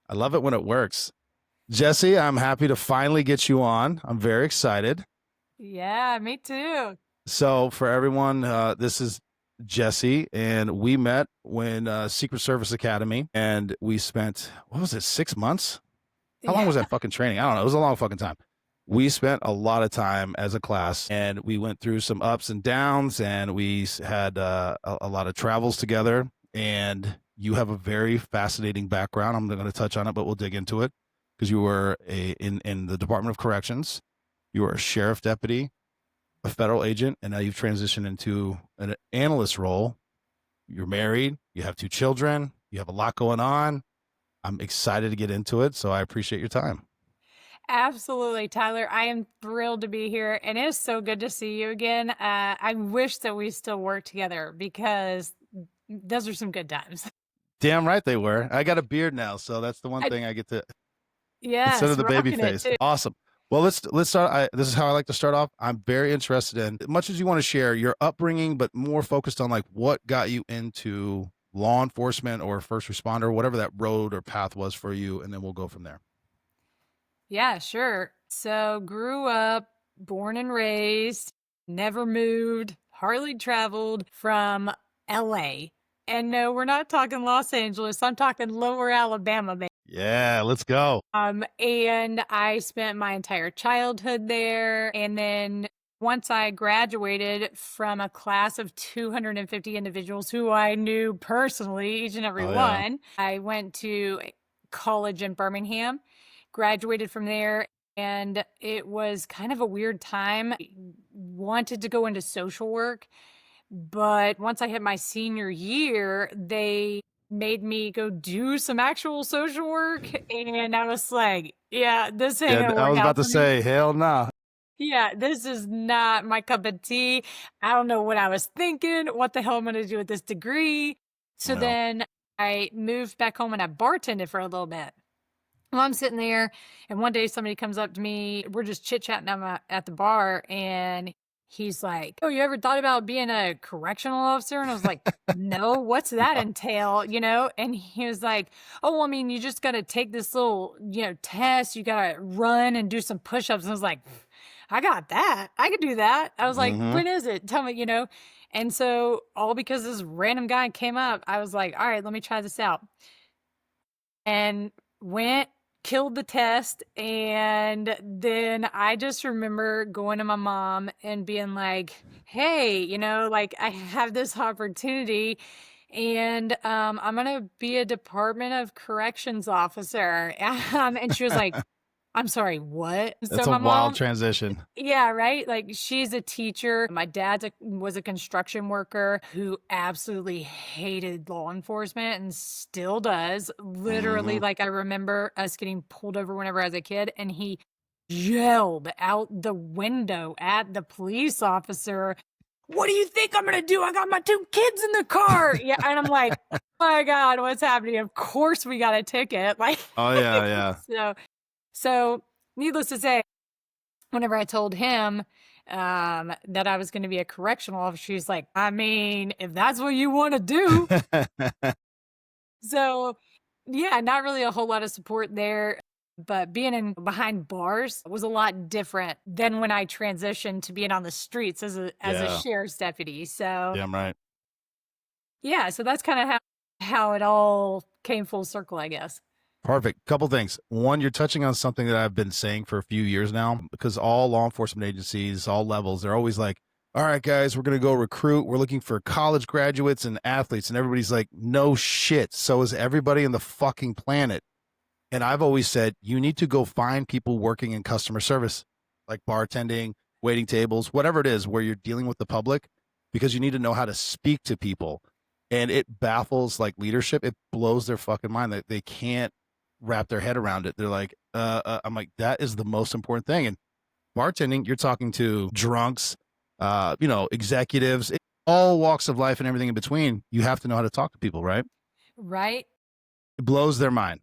I love it when it works. Jessi, I'm happy to finally get you on. I'm very excited. Yeah, me too. So for everyone, this is Jessi, and we met when Secret Service Academy, and we spent, what was it, 6 months? How long Yeah. was that fucking training? I don't know. It was a long fucking time. We spent a lot of time as a class, and we went through some ups and downs, and we had a lot of travels together. And you have a very fascinating background. I'm not going to touch on it, but we'll dig into it because you were in the Department of Corrections. You were a sheriff deputy, a federal agent, and now you've transitioned into an analyst role. You're married. You have 2 children. You have a lot going on. I'm excited to get into it, so I appreciate your time. Absolutely, Tyler. I am thrilled to be here, and it is so good to see you again. I wish that we still work together because those are some good times. Damn right they were. I got a beard now, so that's the one thing I get to instead of Yes, the baby rocking it face. too. Awesome. Well, let's start. This is how I like to start off. I'm very interested in, as much as you want to share your upbringing, but more focused on like what got you into law enforcement or first responder, whatever that road or path was for you, and then we'll go from there. Yeah, sure. So grew up, born and raised, never moved, hardly traveled from LA. And no, we're not talking Los Angeles. I'm talking Lower Alabama, baby. Yeah, let's go. And I spent my entire childhood there. And then once I graduated from a class of 250 individuals who I knew personally, each and every Oh yeah. one, I went to college in Birmingham, graduated from there. And it was kind of a weird time. I wanted to go into social work, but once I hit my senior year, they made me go do some actual social work. And I was like, yeah, this ain't Yeah, gonna I work was about out to for me. say, hell no. Yeah, this is not my cup of tea. I don't know what I was thinking. What the hell am I gonna do with this degree? So No. then I moved back home and I bartended for a little bit. Well, I'm sitting there, and one day somebody comes up to me. We're just chit chatting at the bar, and he's like, "Oh, you ever thought about being a correctional officer?" And I was like, "No, what's that entail?" And he was like, "Oh, well, I mean, you just got to take this little, test. You got to run and do some push-ups." And I was like, "I got that. I could do that." I was like, Mm-hmm. "When is it? Tell me." And so, all because this random guy came up, I was like, "All right, let me try this out." And went, killed the test, and then I just remember going to my mom and being like, "Hey, like I have this opportunity and I'm gonna be a Department of Corrections officer." And she was like, "I'm sorry, what?" So That's a my wild mom, transition. yeah, right? Like she's a teacher. My dad was a construction worker who absolutely hated law enforcement and still does. Mm-hmm. Literally, like I remember us getting pulled over whenever I was a kid, and he yelled out the window at the police officer, "What do you think I'm gonna do? I got my 2 kids in the car." Yeah, and I'm like, "Oh my God, what's happening? Of course we got a ticket." Like, Oh yeah, yeah. so needless to say, whenever I told him that I was going to be a correctional officer, he's like, "I mean, if that's what you want to do." So, yeah, not really a whole lot of support there. But being in behind bars was a lot different than when I transitioned to being on the streets as a Yeah, sheriff's deputy. So, damn right. yeah, so that's kind of how it all came full circle, I guess. Perfect. Couple things. One, you're touching on something that I've been saying for a few years now, because all law enforcement agencies, all levels, they're always like, all right, guys, we're going to go recruit. We're looking for college graduates and athletes. And everybody's like, no shit. So is everybody on the fucking planet. And I've always said, you need to go find people working in customer service, like bartending, waiting tables, whatever it is, where you're dealing with the public, because you need to know how to speak to people. And it baffles like leadership. It blows their fucking mind that they can't wrap their head around it. They're like, I'm like, that is the most important thing. And bartending, you're talking to drunks, executives, all walks of life and everything in between. You have to know how to talk to people, right? Right? It blows their mind.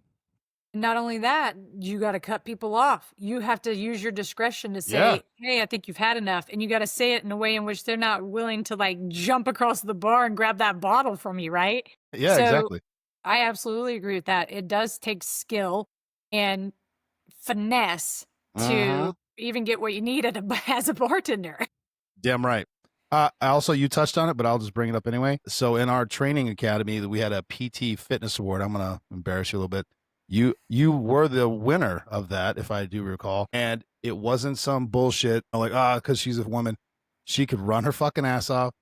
Not only that, you gotta cut people off. You have to use your discretion to Yeah. say, "Hey, I think you've had enough," and you gotta say it in a way in which they're not willing to, like, jump across the bar and grab that bottle from you, right? Yeah, So, exactly. I absolutely agree with that. It does take skill and finesse to Mhm. even get what you need at a as a bartender. Damn right. Also, you touched on it, but I'll just bring it up anyway. So in our training academy, we had a PT fitness award. I'm gonna embarrass you a little bit. You were the winner of that, if I do recall, and it wasn't some bullshit like because she's a woman, she could run her fucking ass off,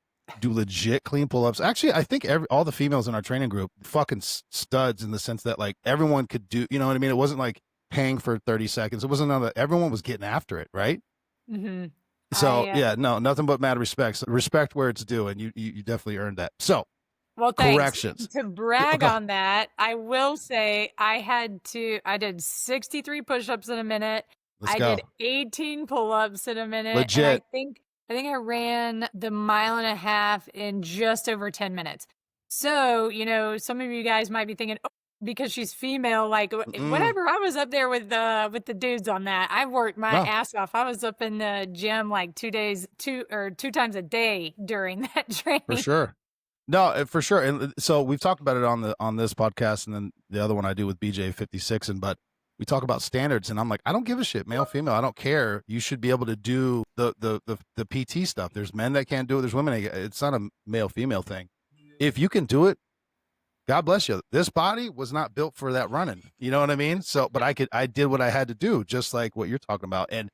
do legit clean pull ups. Actually, I think all the females in our training group fucking studs in the sense that like everyone could do. You know what I mean? It wasn't like hang for 30 seconds. It wasn't none of everyone was getting after it, right? Mhm. So I yeah, no, nothing but mad respect. So respect where it's due, and you definitely earned that. So Well, thanks. corrections. To Oh, brag go. on that, I will say I did 63 push-ups in a minute. Let's I did go. 18 pull-ups in a minute, and Legit. I think I ran the mile and a half in just over 10 minutes. So, some of you guys might be thinking, "Oh, because she's female, like Mm-mm. whatever." I was up there with the dudes on that. I worked my No, ass off. I was up in the gym like 2 times a day during that for training. sure. No, for sure. And so we've talked about it on this podcast, and then the other one I do with BJ 56, and but we talk about standards, and I'm like, I don't give a shit, male, female, I don't care. You should be able to do the PT stuff. There's men that can't do it. There's women. It's not a male female thing. If you can do it, God bless you. This body was not built for that running. You know what I mean? So, but I did what I had to do, just like what you're talking about. And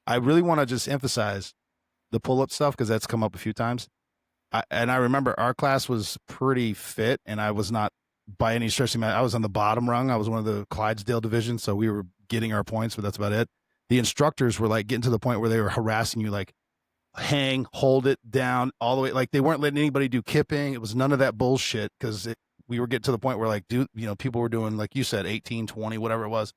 I really want to just emphasize the pull up stuff because that's come up a few times. And I remember our class was pretty fit, and I was not by any stretch of I was on the bottom rung. I was one of the Clydesdale division, so we were getting our points, but that's about it. The instructors were like getting to the point where they were harassing you, like hang, hold it down all the way. Like they weren't letting anybody do kipping. It was none of that bullshit because we were getting to the point where like, dude, people were doing, like you said, 18, 20, whatever it was.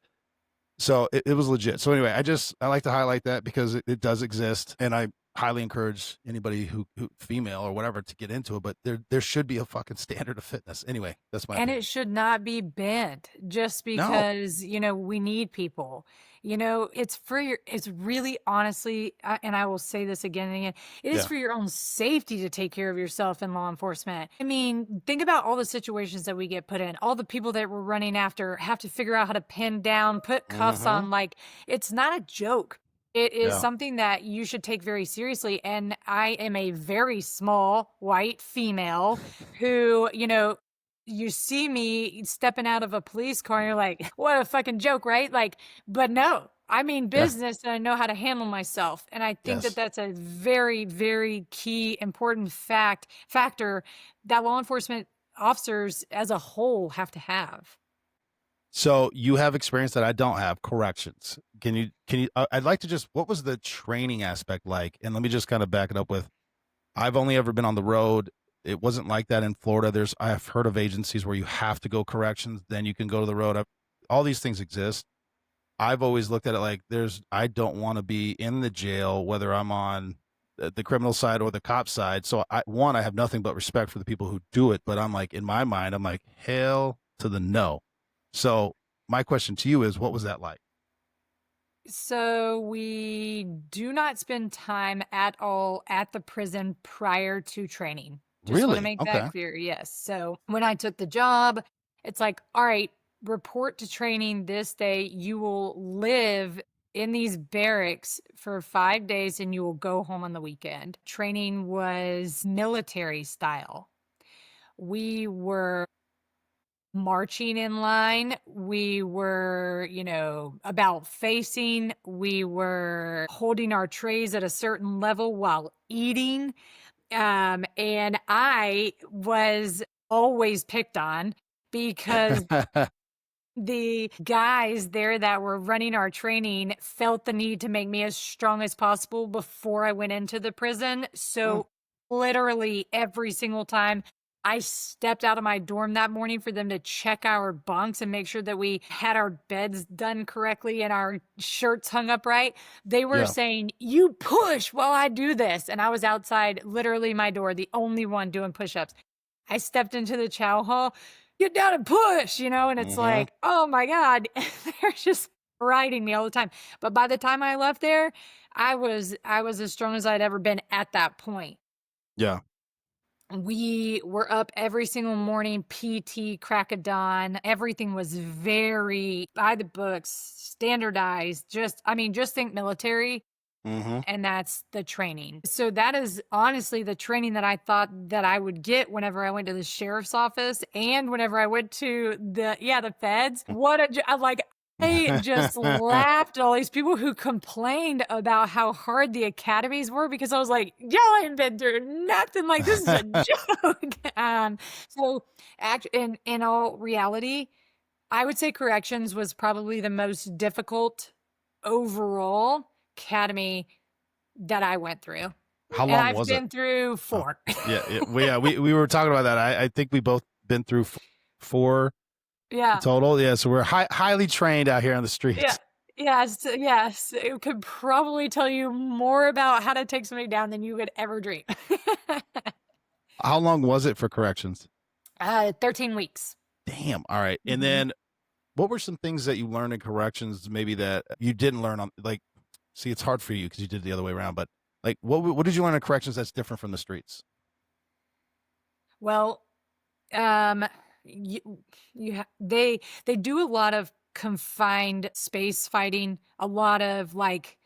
So it was legit. So anyway, I like to highlight that because it does exist. And I highly encourage anybody who female or whatever to get into it, but there should be a fucking standard of fitness. Anyway, that's my And opinion. it should not be bent just No. because, we need people. It's really honestly, and I will say this again and again, it is Yeah. for your own safety to take care of yourself in law enforcement. I mean, think about all the situations that we get put in. All the people that we're running after have to figure out how to pin down, put cuffs Mm-hmm. on. Like, it's not a joke. It is Yeah. something that you should take very seriously. And I am a very small white female who, you see me stepping out of a police car and you're like, what a fucking joke, right? Like, but no, I mean Yeah. business and I know how to handle myself. And I think that Yes. that's a very, very key, important factor that law enforcement officers as a whole have to have. So you have experience that I don't have. Corrections. Can you? I'd like to just. What was the training aspect like? And let me just kind of back it up with. I've only ever been on the road. It wasn't like that in Florida. I've heard of agencies where you have to go corrections, then you can go to the road. All these things exist. I've always looked at it like I don't want to be in the jail, whether I'm on the criminal side or the cop side. So I have nothing but respect for the people who do it. But I'm like, in my mind, I'm like, hell to the no. So my question to you is, what was that like? So we do not spend time at all at the prison prior to training. Just want to Really? make that Okay. clear. Yes. So when I took the job, it's like, all right, report to training this day. You will live in these barracks for 5 days and you will go home on the weekend. Training was military style. We were marching in line. We were, about facing. We were holding our trays at a certain level while eating. And I was always picked on because the guys there that were running our training felt the need to make me as strong as possible before I went into the prison. Mm, So, literally, every single time I stepped out of my dorm that morning for them to check our bunks and make sure that we had our beds done correctly and our shirts hung up right, they were yeah. saying, "You push while I do this." And I was outside, literally my door, the only one doing push ups. I stepped into the chow hall. get down and push, and it's Mhm. like, oh my God, they're just riding me all the time. But by the time I left there, I was as strong as I'd ever been at that point. Yeah. We were up every single morning, PT, crack of dawn. Everything was very by the books, standardized. Just think military, Mhm. and that's the training. So that is honestly the training that I thought that I would get whenever I went to the sheriff's office and whenever I went to the feds. I just laughed at all these people who complained about how hard the academies were because I was like, y'all ain't been through nothing. Like, this is a joke. So in all reality, I would say corrections was probably the most difficult overall academy that I went through. How And long I've was it? been through Oh, 4. we were talking about that. I think we both been through 4 Yeah. total. Yeah, so we're highly trained out here on the Yeah. streets. Yes, yes. It could probably tell you more about how to take somebody down than you could ever dream. How long was it for corrections? 13 weeks. Damn. All right. And Mhm. then what were some things that you learned in corrections maybe that you didn't learn on, like, see, it's hard for you because you did it the other way around, but like what did you learn in corrections that's different from the streets? Well, um, you, they do a lot of confined space fighting, a lot of like,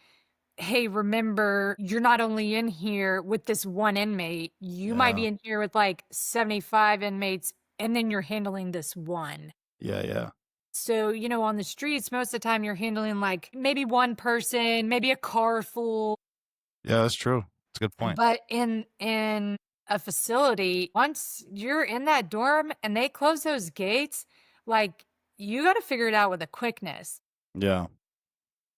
hey, remember, you're not only in here with this one inmate, you might Yeah. be in here with like 75 inmates, and then you're handling this one. Yeah, yeah. So, on the streets, most of the time you're handling like maybe one person, maybe a car full. Yeah, that's true. It's a good point. But in a facility, once you're in that dorm and they close those gates, like you got to figure it out with a quickness. Yeah.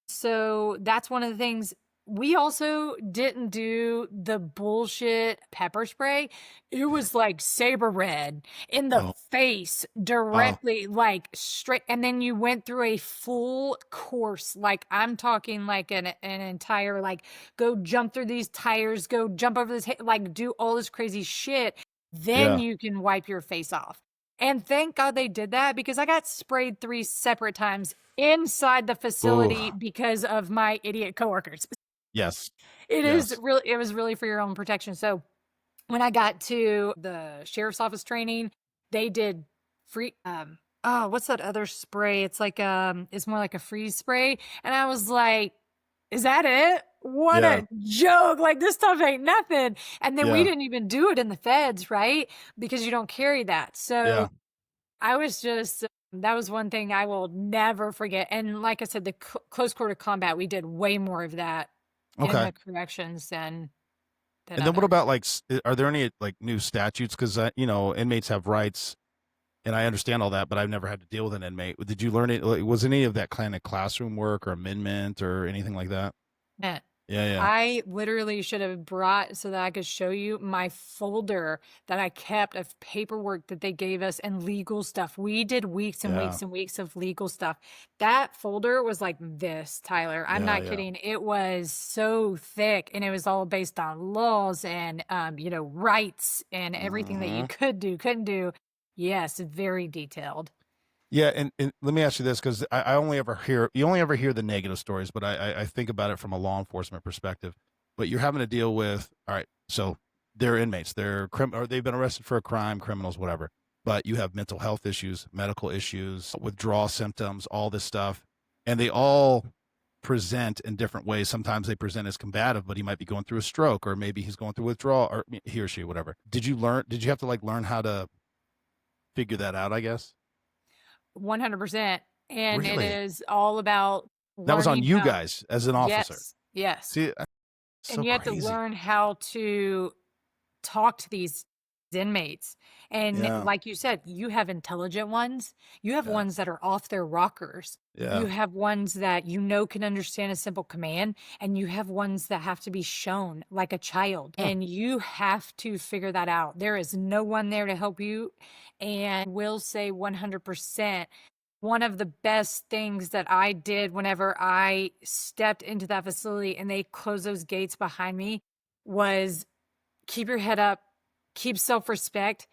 So that's one of the things. We also didn't do the bullshit pepper spray. It was like saber red in the Oh, face oh, directly, like straight. And then you went through a full course. Like I'm talking like an entire, like, go jump through these tires, go jump over this, like do all this crazy shit. Then yeah. you can wipe your face off. And thank God they did that because I got sprayed 3 separate times inside the Ooh. facility because of my idiot coworkers. Yes. It Yes. was really for your own protection. So when I got to the sheriff's office training, they did free oh, what's that other spray? It's like it's more like a freeze spray. And I was like, is that it? What Yeah. a joke. Like this stuff ain't nothing. And then we Yeah. didn't even do it in the feds, right? Because you don't carry that. So Yeah. I was just that was one thing I will never forget. And like I said, the close quarter combat, we did way more of that in Okay. the corrections than And then what others. about like are there any like new statutes cuz inmates have rights and I understand all that, but I've never had to deal with an inmate. Did you learn it? Like, was any of that kind of classroom work or amendment or anything like that? Yeah. Yeah, yeah. I literally should have brought so that I could show you my folder that I kept of paperwork that they gave us and legal stuff. We did weeks and Yeah. weeks and weeks of legal stuff. That folder was like this, Tyler. I'm Yeah, not yeah. kidding. It was so thick and it was all based on laws and rights and everything that you Mhm. could do, couldn't do. Yes, very detailed. Yeah, and let me ask you this because I only ever hear you only ever hear the negative stories, but I think about it from a law enforcement perspective. But you're having to deal with all right, so they're inmates, they're or they've been arrested for a crime, criminals, whatever. But you have mental health issues, medical issues, withdrawal symptoms, all this stuff, and they all present in different ways. Sometimes they present as combative, but he might be going through a stroke, or maybe he's going through withdrawal, or he or she, whatever. Did you learn? Did you have to like learn how to figure that out? I guess. 100%. And it Really? is all about That was on learning you how. guys as an officer. Yes, yes. See, And so you have to crazy. learn how to talk to these inmates. And Yeah, like you said, you have intelligent ones. You have yeah, ones that are off their rockers. You yeah. have ones that can understand a simple command, and you have ones that have to be shown like a child. Huh. And you have to figure that out. There is no one there to help you. And will say 100%. One of the best things that I did whenever I stepped into that facility and they closed those gates behind me was keep your head up, keep self respect,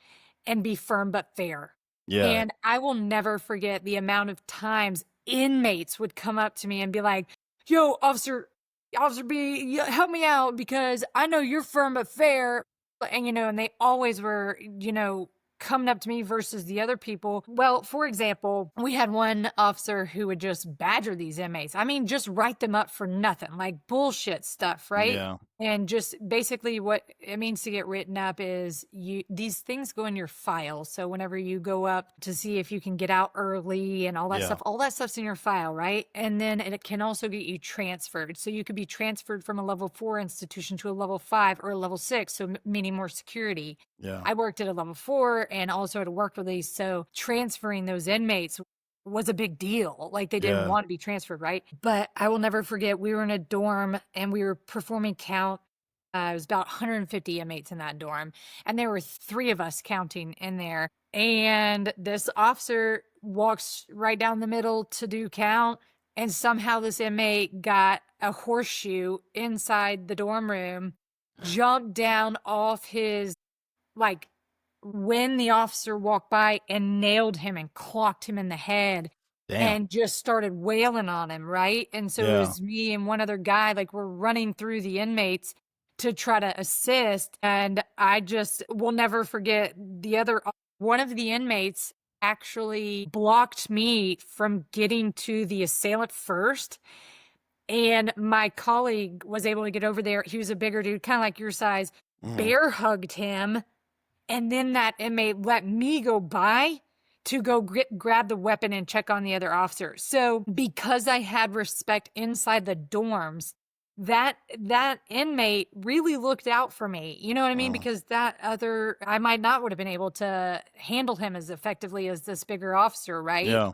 and be firm but fair. Yeah. And I will never forget the amount of times inmates would come up to me and be like, "Yo, Officer B, help me out because I know you're firm but fair." And, and they always were, coming up to me versus the other people. Well, for example, we had one officer who would just badger these inmates. I mean, just write them up for nothing, like bullshit stuff, right? Yeah. And just basically what it means to get written up is these things go in your file. So whenever you go up to see if you can get out early and Yeah. all that stuff's in your file, right? And then it can also get you transferred. So you could be transferred from a level 4 institution to a level 5 or a level 6, so meaning more security. Yeah. I worked at a level 4 and also at a work release. So transferring those inmates was a big deal. Like they didn't Yeah. want to be transferred, right? But I will never forget, we were in a dorm and we were performing count. It was about 150 inmates in that dorm, and there were 3 of us counting in there. And this officer walks right down the middle to do count, and somehow this inmate got a horseshoe inside the dorm room, jumped down off his, like, when the officer walked by and nailed him and clocked him in the head Damn. and just started wailing on him, right? And so it Yeah. was me and one other guy, like we're running through the inmates to try to assist. And I just will never forget one of the inmates actually blocked me from getting to the assailant first. And my colleague was able to get over there. He was a bigger dude, kind of like your size, Mhm. bear hugged him. And then that inmate let me go by to go grab the weapon and check on the other officer. So because I had respect inside the dorms, that inmate really looked out for me. You know what I mean? Because I might not would have been able to handle him as effectively as this bigger officer, right? Yeah.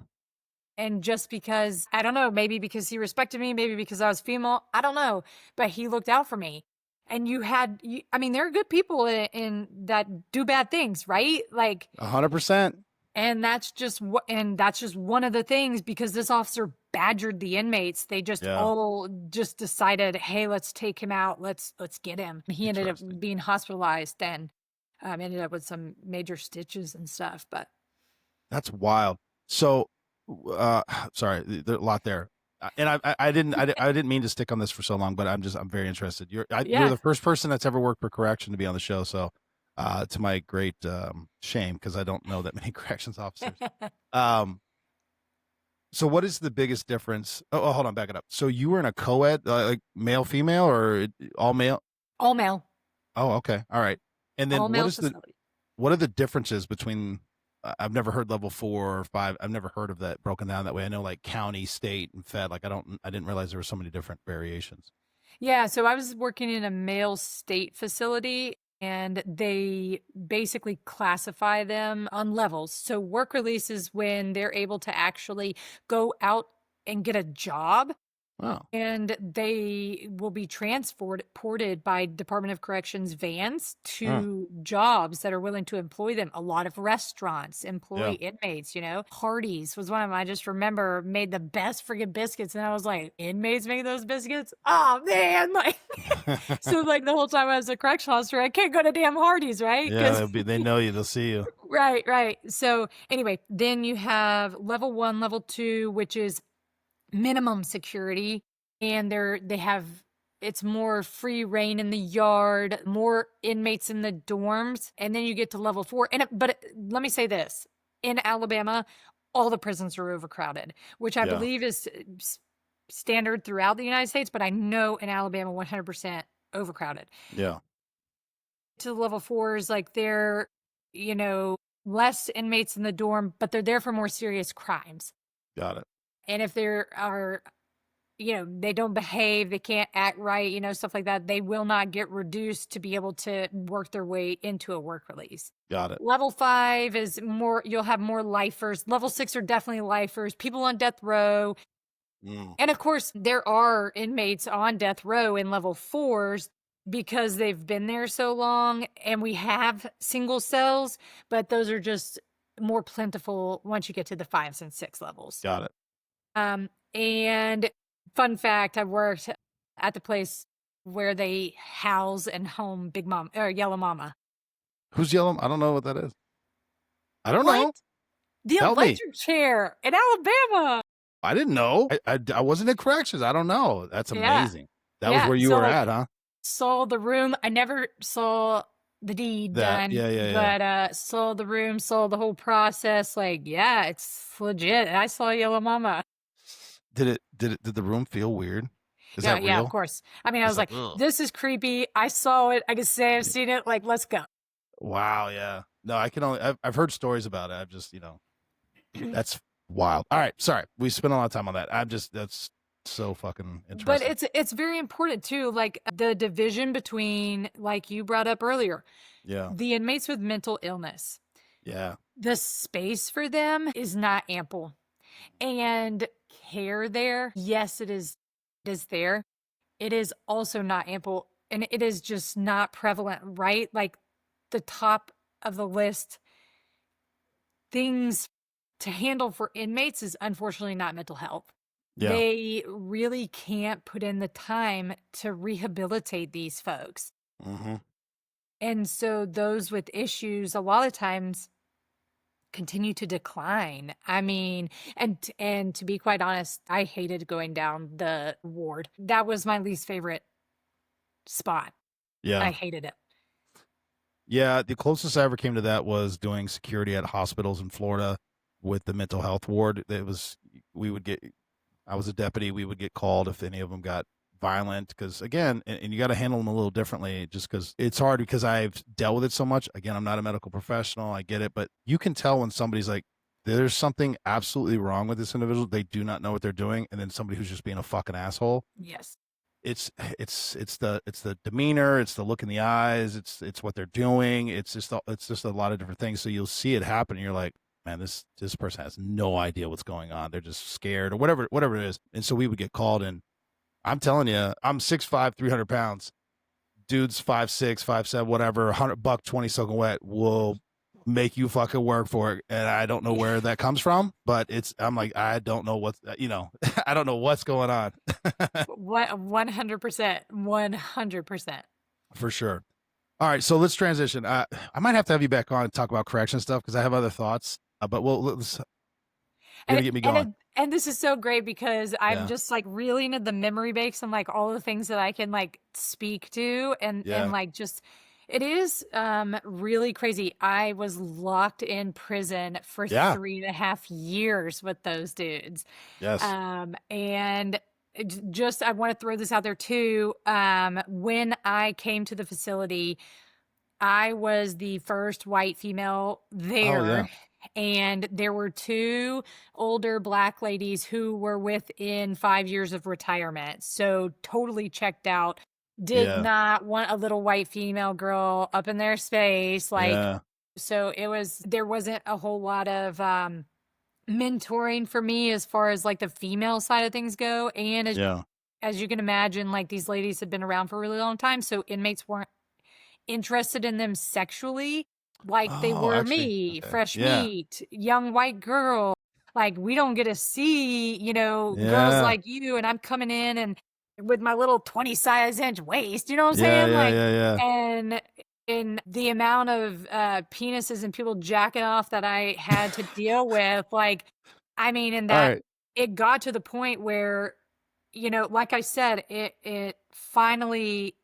And just because, I don't know, maybe because he respected me, maybe because I was female, I don't know, but he looked out for me. And I mean, there are good people in that do bad things, right? Like, 100%. and that's just one of the things, because this officer badgered the inmates. They just Yeah. all just decided, hey, let's take him out. Let's get him. He ended up Interesting. being hospitalized and ended up with some major stitches and stuff. But That's wild. So, sorry, there's a lot there. And I didn't mean to stick on this for so long, but I'm very interested. You're yeah. the first person that's ever worked for correction to be on the show. So, to my great shame, because I don't know that many corrections officers. So what is the biggest difference? Oh, hold on, back it up. So you were in a co-ed, like male, female, or all male? All male. Oh, okay, all right. And then All male facility. what are the differences between? I've never heard level 4 or 5. I've never heard of that broken down that way. I know like county, state, and fed. Like I didn't realize there were so many different variations. Yeah, so I was working in a male state facility, and they basically classify them on levels. So work release is when they're able to actually go out and get a job, Wow. and they will be ported by Department of Corrections vans to jobs that are willing to employ them. A lot of restaurants employ inmates, Hardee's was one of them. I just remember made the best friggin' biscuits, and I was like, inmates make those biscuits? Oh man, like so like the whole time I was a correctional officer, I can't go to damn Hardee's, right? Yeah, they know you, they'll see you. Right. So anyway, then you have level 1, level 2, which is minimum security, and it's more free reign in the yard, more inmates in the dorms, and then you get to level 4. Let me say this: in Alabama, all the prisons are overcrowded, which I believe is standard throughout the United States, but I know in Alabama 100% overcrowded. Yeah. To the level 4s, like they're less inmates in the dorm, but they're there for more serious crimes. Got it. And if there are, they don't behave, they can't act right, stuff like that, they will not get reduced to be able to work their way into a work release. Got it. Level 5 is you'll have more lifers. Level 6 are definitely lifers, people on death row. And of course, there are inmates on death row in level 4s because they've been there so long, and we have single cells, but those are just more plentiful once you get to the 5s and 6 levels. Got it. And fun fact, I worked at the place where they house and home Big Mom or Yellow Mama. Who's Yellow? I don't know what that is. I don't know. The Tell me. electric chair in Alabama. I didn't know. I wasn't in corrections. I don't know. That's Yeah. amazing. That was Yeah. where you So were like at, huh? saw the room. I never saw the deed That. done, Yeah, yeah, yeah. but saw the room, saw the whole process. Like, yeah, it's legit. And I saw Yellow Mama. Did the room feel weird? Is Yeah, that yeah, of real? course. I mean, I It's was like, like, ugh. this is creepy. I saw it. I can say I've seen it. Like, let's go. Wow, yeah. No, I can only I've heard stories about it. I've just, that's wild. All right, sorry. We spent a lot of time on that. That's so fucking But interesting. it's very important too, like the division between, like you brought up earlier, Yeah. the inmates with mental illness. Yeah. The space for them is not ample. And care there, yes, it is there. It is also not ample, and it is just not prevalent, right? Like the top of the list things to handle for inmates is unfortunately not mental health. Yeah. They really can't put in the time to rehabilitate these folks. Mm-hmm. And so those with issues a lot of times continue to decline. I mean, and to be quite honest, I hated going down the ward. That was my least favorite spot. I Yeah. hated it. Yeah. The closest I ever came to that was doing security at hospitals in Florida with the mental health ward. We would get, I was a deputy. We would get called if any of them got violent because again, and you got to handle them a little differently just because it's hard because I've dealt with it so much. Again, I'm not a medical professional. I get it, but you can tell when somebody's like, there's something absolutely wrong with this individual. They do not know what they're doing. And then somebody who's just being a fucking asshole. Yes. It's the demeanor, it's the look in the eyes, it's what they're doing. It's just a lot of different things. So you'll see it happen and you're like, man, this person has no idea what's going on. They're just scared or whatever it is. And so we would get called and I'm telling you, I'm 6'5", 300 pounds. Dude's 5'6", 5'7", whatever, $100 20 soaking wet will make you fucking work for it. And I don't know where that comes from, but I'm like, I don't know what's, I don't know what's going on. What 100%. 100%. For sure. All right, so let's transition. I might have to have you back on and talk about correction stuff because I have other thoughts. But let's gonna get me going. And this is so great because I'm Yeah, just like really into the memory banks and like all the things that I can like speak to and yeah, like just it is really crazy. I was locked in prison for yeah, 3.5 years with those dudes. yes, And just I want to throw this out there too. When I came to the facility, I was the first white female oh yeah, there, and there were two older Black ladies who were within 5 years of retirement. So totally checked out. Did yeah, not want a little white female girl up in their space. Like, yeah, so there wasn't a whole lot of mentoring for me as far as like the female side of things go. And yeah. as you can imagine, like these ladies had been around for a really long time. So inmates weren't interested in them sexually like they Oh, were actually, me, okay, fresh yeah, meat, young white girl. Like we don't get to see, girls yeah, like you, and I'm coming in and with my little 20 size inch waist, you know what I'm yeah, saying? yeah, Like, yeah, yeah. and in the amount of penises and people jacking off that I had to deal with, like, I mean, in All that right, it got to the point where, like I said, it finally,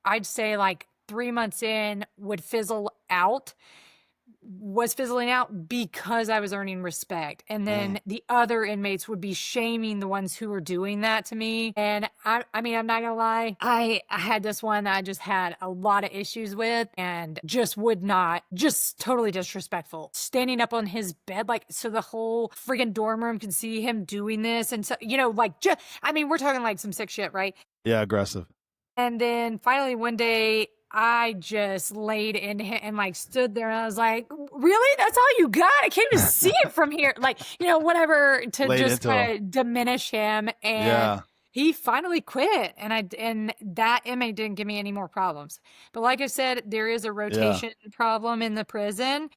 I'd say like 3 months in would was fizzling out because I was earning respect. And mm, then the other inmates would be shaming the ones who were doing that to me. And I mean, I'm not gonna lie, I had this one that I just had a lot of issues with and just would not, just totally disrespectful. Standing up on his bed, like, so the whole freaking dorm room can see him doing this. And so, like, I mean, we're talking like some sick shit, right? yeah, aggressive. And then finally one day I just laid in and like stood there and I was like, really? That's all you got? I can't even see it from here. Like, whatever to Laid just into him. kind of diminish him. And Yeah, he finally quit. And that inmate didn't give me any more problems. But like I said, there is a yeah. rotation problem in the prison.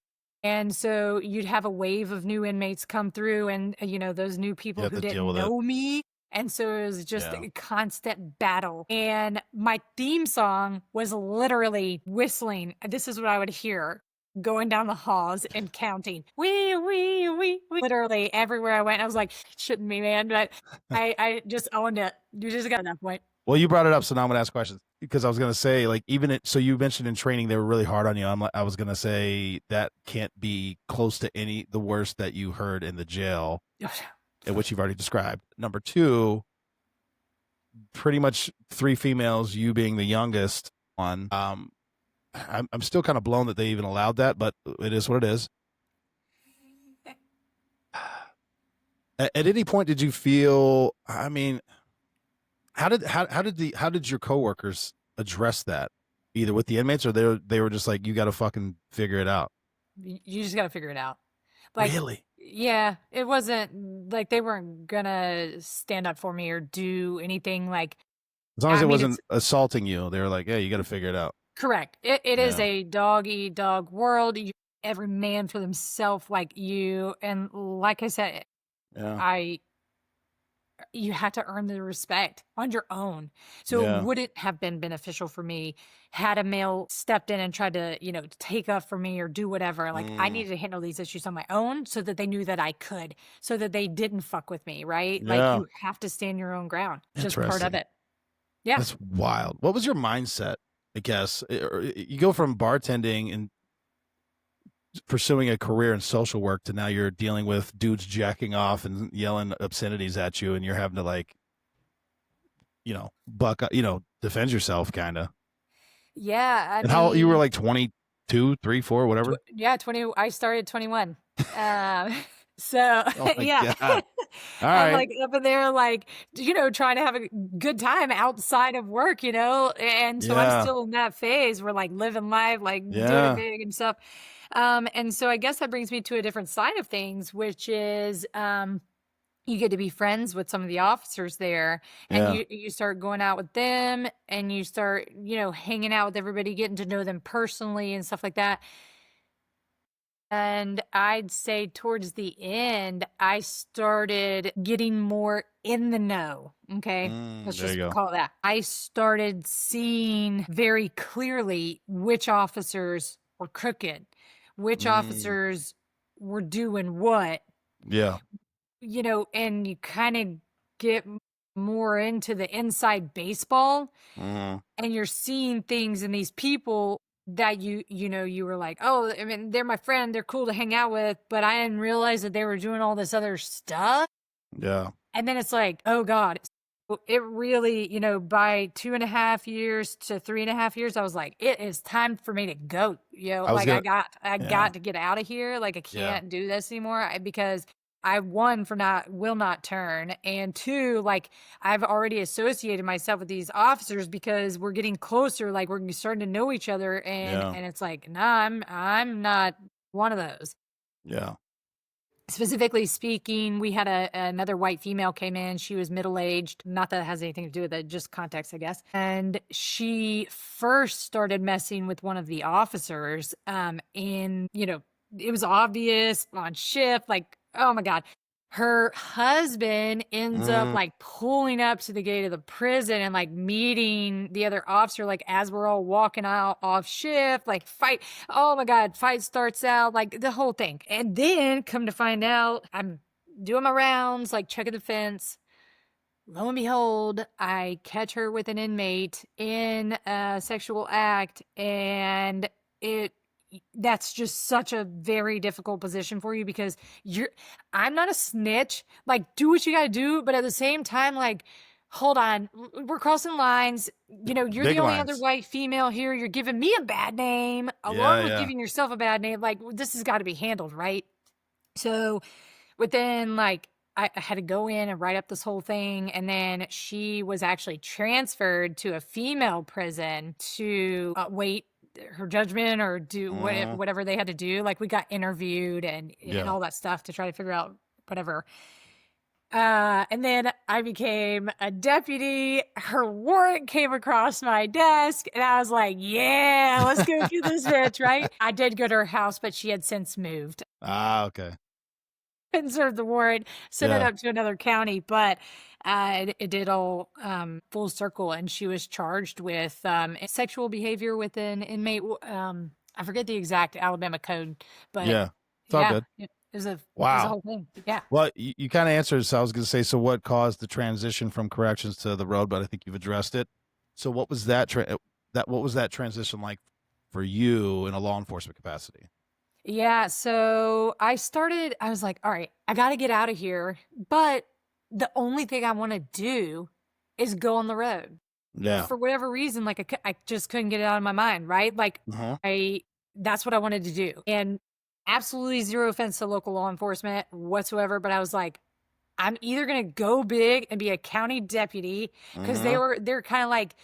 And so you'd have a wave of new inmates come through and, those new You people have who to deal didn't with it. know me. And so it was just Yeah. a constant battle. And my theme song was literally whistling. This is what I would hear going down the halls and counting. Wee. Literally everywhere I went, I was like, it shouldn't be, man. But I just owned it. You just got to that point. Well, you brought it up, so now I'm gonna ask questions because I was gonna say, like, even it. So you mentioned in training they were really hard on you. I was gonna say that can't be close to the worst that you heard in the jail, which you've already described. Number two, pretty much three females, you being the youngest one. I'm still kind of blown that they even allowed that, but it is what it is. At any point, did you feel? I mean, how did your coworkers address that? Either with the inmates or they were just like, you got to fucking figure it out. You just got to figure it out. Like, really? Yeah, it wasn't like they weren't gonna stand up for me or do anything like. As long as I it mean, wasn't assaulting you, they were like, "Hey, you got to figure it out." correct. It is Yeah. a dog eat dog world. Every man for themselves, like you. And like I said, Yeah. you have to earn the respect on your own. So it Yeah. wouldn't have been beneficial for me had a male stepped in and tried to, take up for me or do whatever. Like I needed to handle these issues on my own so that they knew that I could, so that they didn't fuck with me, right? Like Yeah. you have to stand your own ground. Just part of Interesting. it. Yeah. That's wild. What was your mindset? I guess you go from bartending and pursuing a career in social work to now you're dealing with dudes jacking off and yelling obscenities at you, and you're having to like, buck, defend yourself, kind of. Yeah. I And how you were mean, like 22, 3, 4, whatever. yeah, 20, I started 21. So Oh my yeah. god! All I'm right. like up in there, like, trying to have a good time outside of work, and so I'm Yeah. still in that phase where like living life, like doing it Yeah. big and stuff. And so I guess that brings me to a different side of things, which is, you get to be friends with some of the officers there, and Yeah. you start going out with them, and you start, hanging out with everybody, getting to know them personally and stuff like that. And I'd say towards the end, I started getting more in the know. Okay. Let's There you just go. call it that. I started seeing very clearly which officers were crooked, which officers were doing what, Yeah. and you kind of get more into the inside baseball, Mhm. and you're seeing things in these people that you were like, oh, I mean, they're my friend, they're cool to hang out with, but I didn't realize that they were doing all this other stuff. Yeah. And then it's like, oh God. So it really, by 2.5 years to 3.5 years, I was like, it is time for me to go. I was Like gonna. I Yeah. got to get out of here. Like I Yeah. can't do this anymore because I, one, for not will not turn, and two, like I've already associated myself with these officers because we're getting closer, like we're starting to know each other, and Yeah. it's like, nah, I'm not one of those. Yeah. Specifically speaking, we had another white female came in. She was middle-aged. Not that it has anything to do with it, just context, I guess. And she first started messing with one of the officers. And it was obvious on shift, like, oh my God. Her husband ends up like pulling up to the gate of the prison and like meeting the other officer, like as we're all walking out off shift, like fight. Oh my God, fight starts out, like the whole thing. And then come to find out, I'm doing my rounds, like checking the fence. Lo and behold, I catch her with an inmate in a sexual act, and that's just such a very difficult position for you because I'm not a snitch. Like, do what you gotta do, but at the same time, like, hold on, we're crossing lines. You're Big the only other lines. white female here. You're giving me a bad name, Yeah. along with Yeah. giving yourself a bad name. Like, this has got to be handled, right? So within like I had to go in and write up this whole thing, and then she was actually transferred to a female prison to wait her judgment or do whatever they had to do. Like we got interviewed and Yeah. all that stuff to try to figure out whatever. And then I became a deputy. Her warrant came across my desk, and I was like, yeah, let's go get this bitch, right? I did go to her house, but she had since moved Okay. and serve the warrant, sent it Yeah. up to another county, but it did all full circle, and she was charged with sexual behavior with an inmate. I forget the exact Alabama code, but Yeah, it's all yeah, good. it was a Wow. whole thing. Yeah. Well, you kind of answered. So I was going to say, so what caused the transition from corrections to the road? But I think you've addressed it. So what was what was that transition like for you in a law enforcement capacity? Yeah, so I was like, all right, I got to get out of here, but the only thing I want to do is go on the road. Yeah. For whatever reason, like I just couldn't get it out of my mind, right? Like Uh-huh. I that's what I wanted to do. And absolutely zero offense to local law enforcement whatsoever, but I was like, I'm either going to go big and be a county deputy because Uh-huh. they're kind of like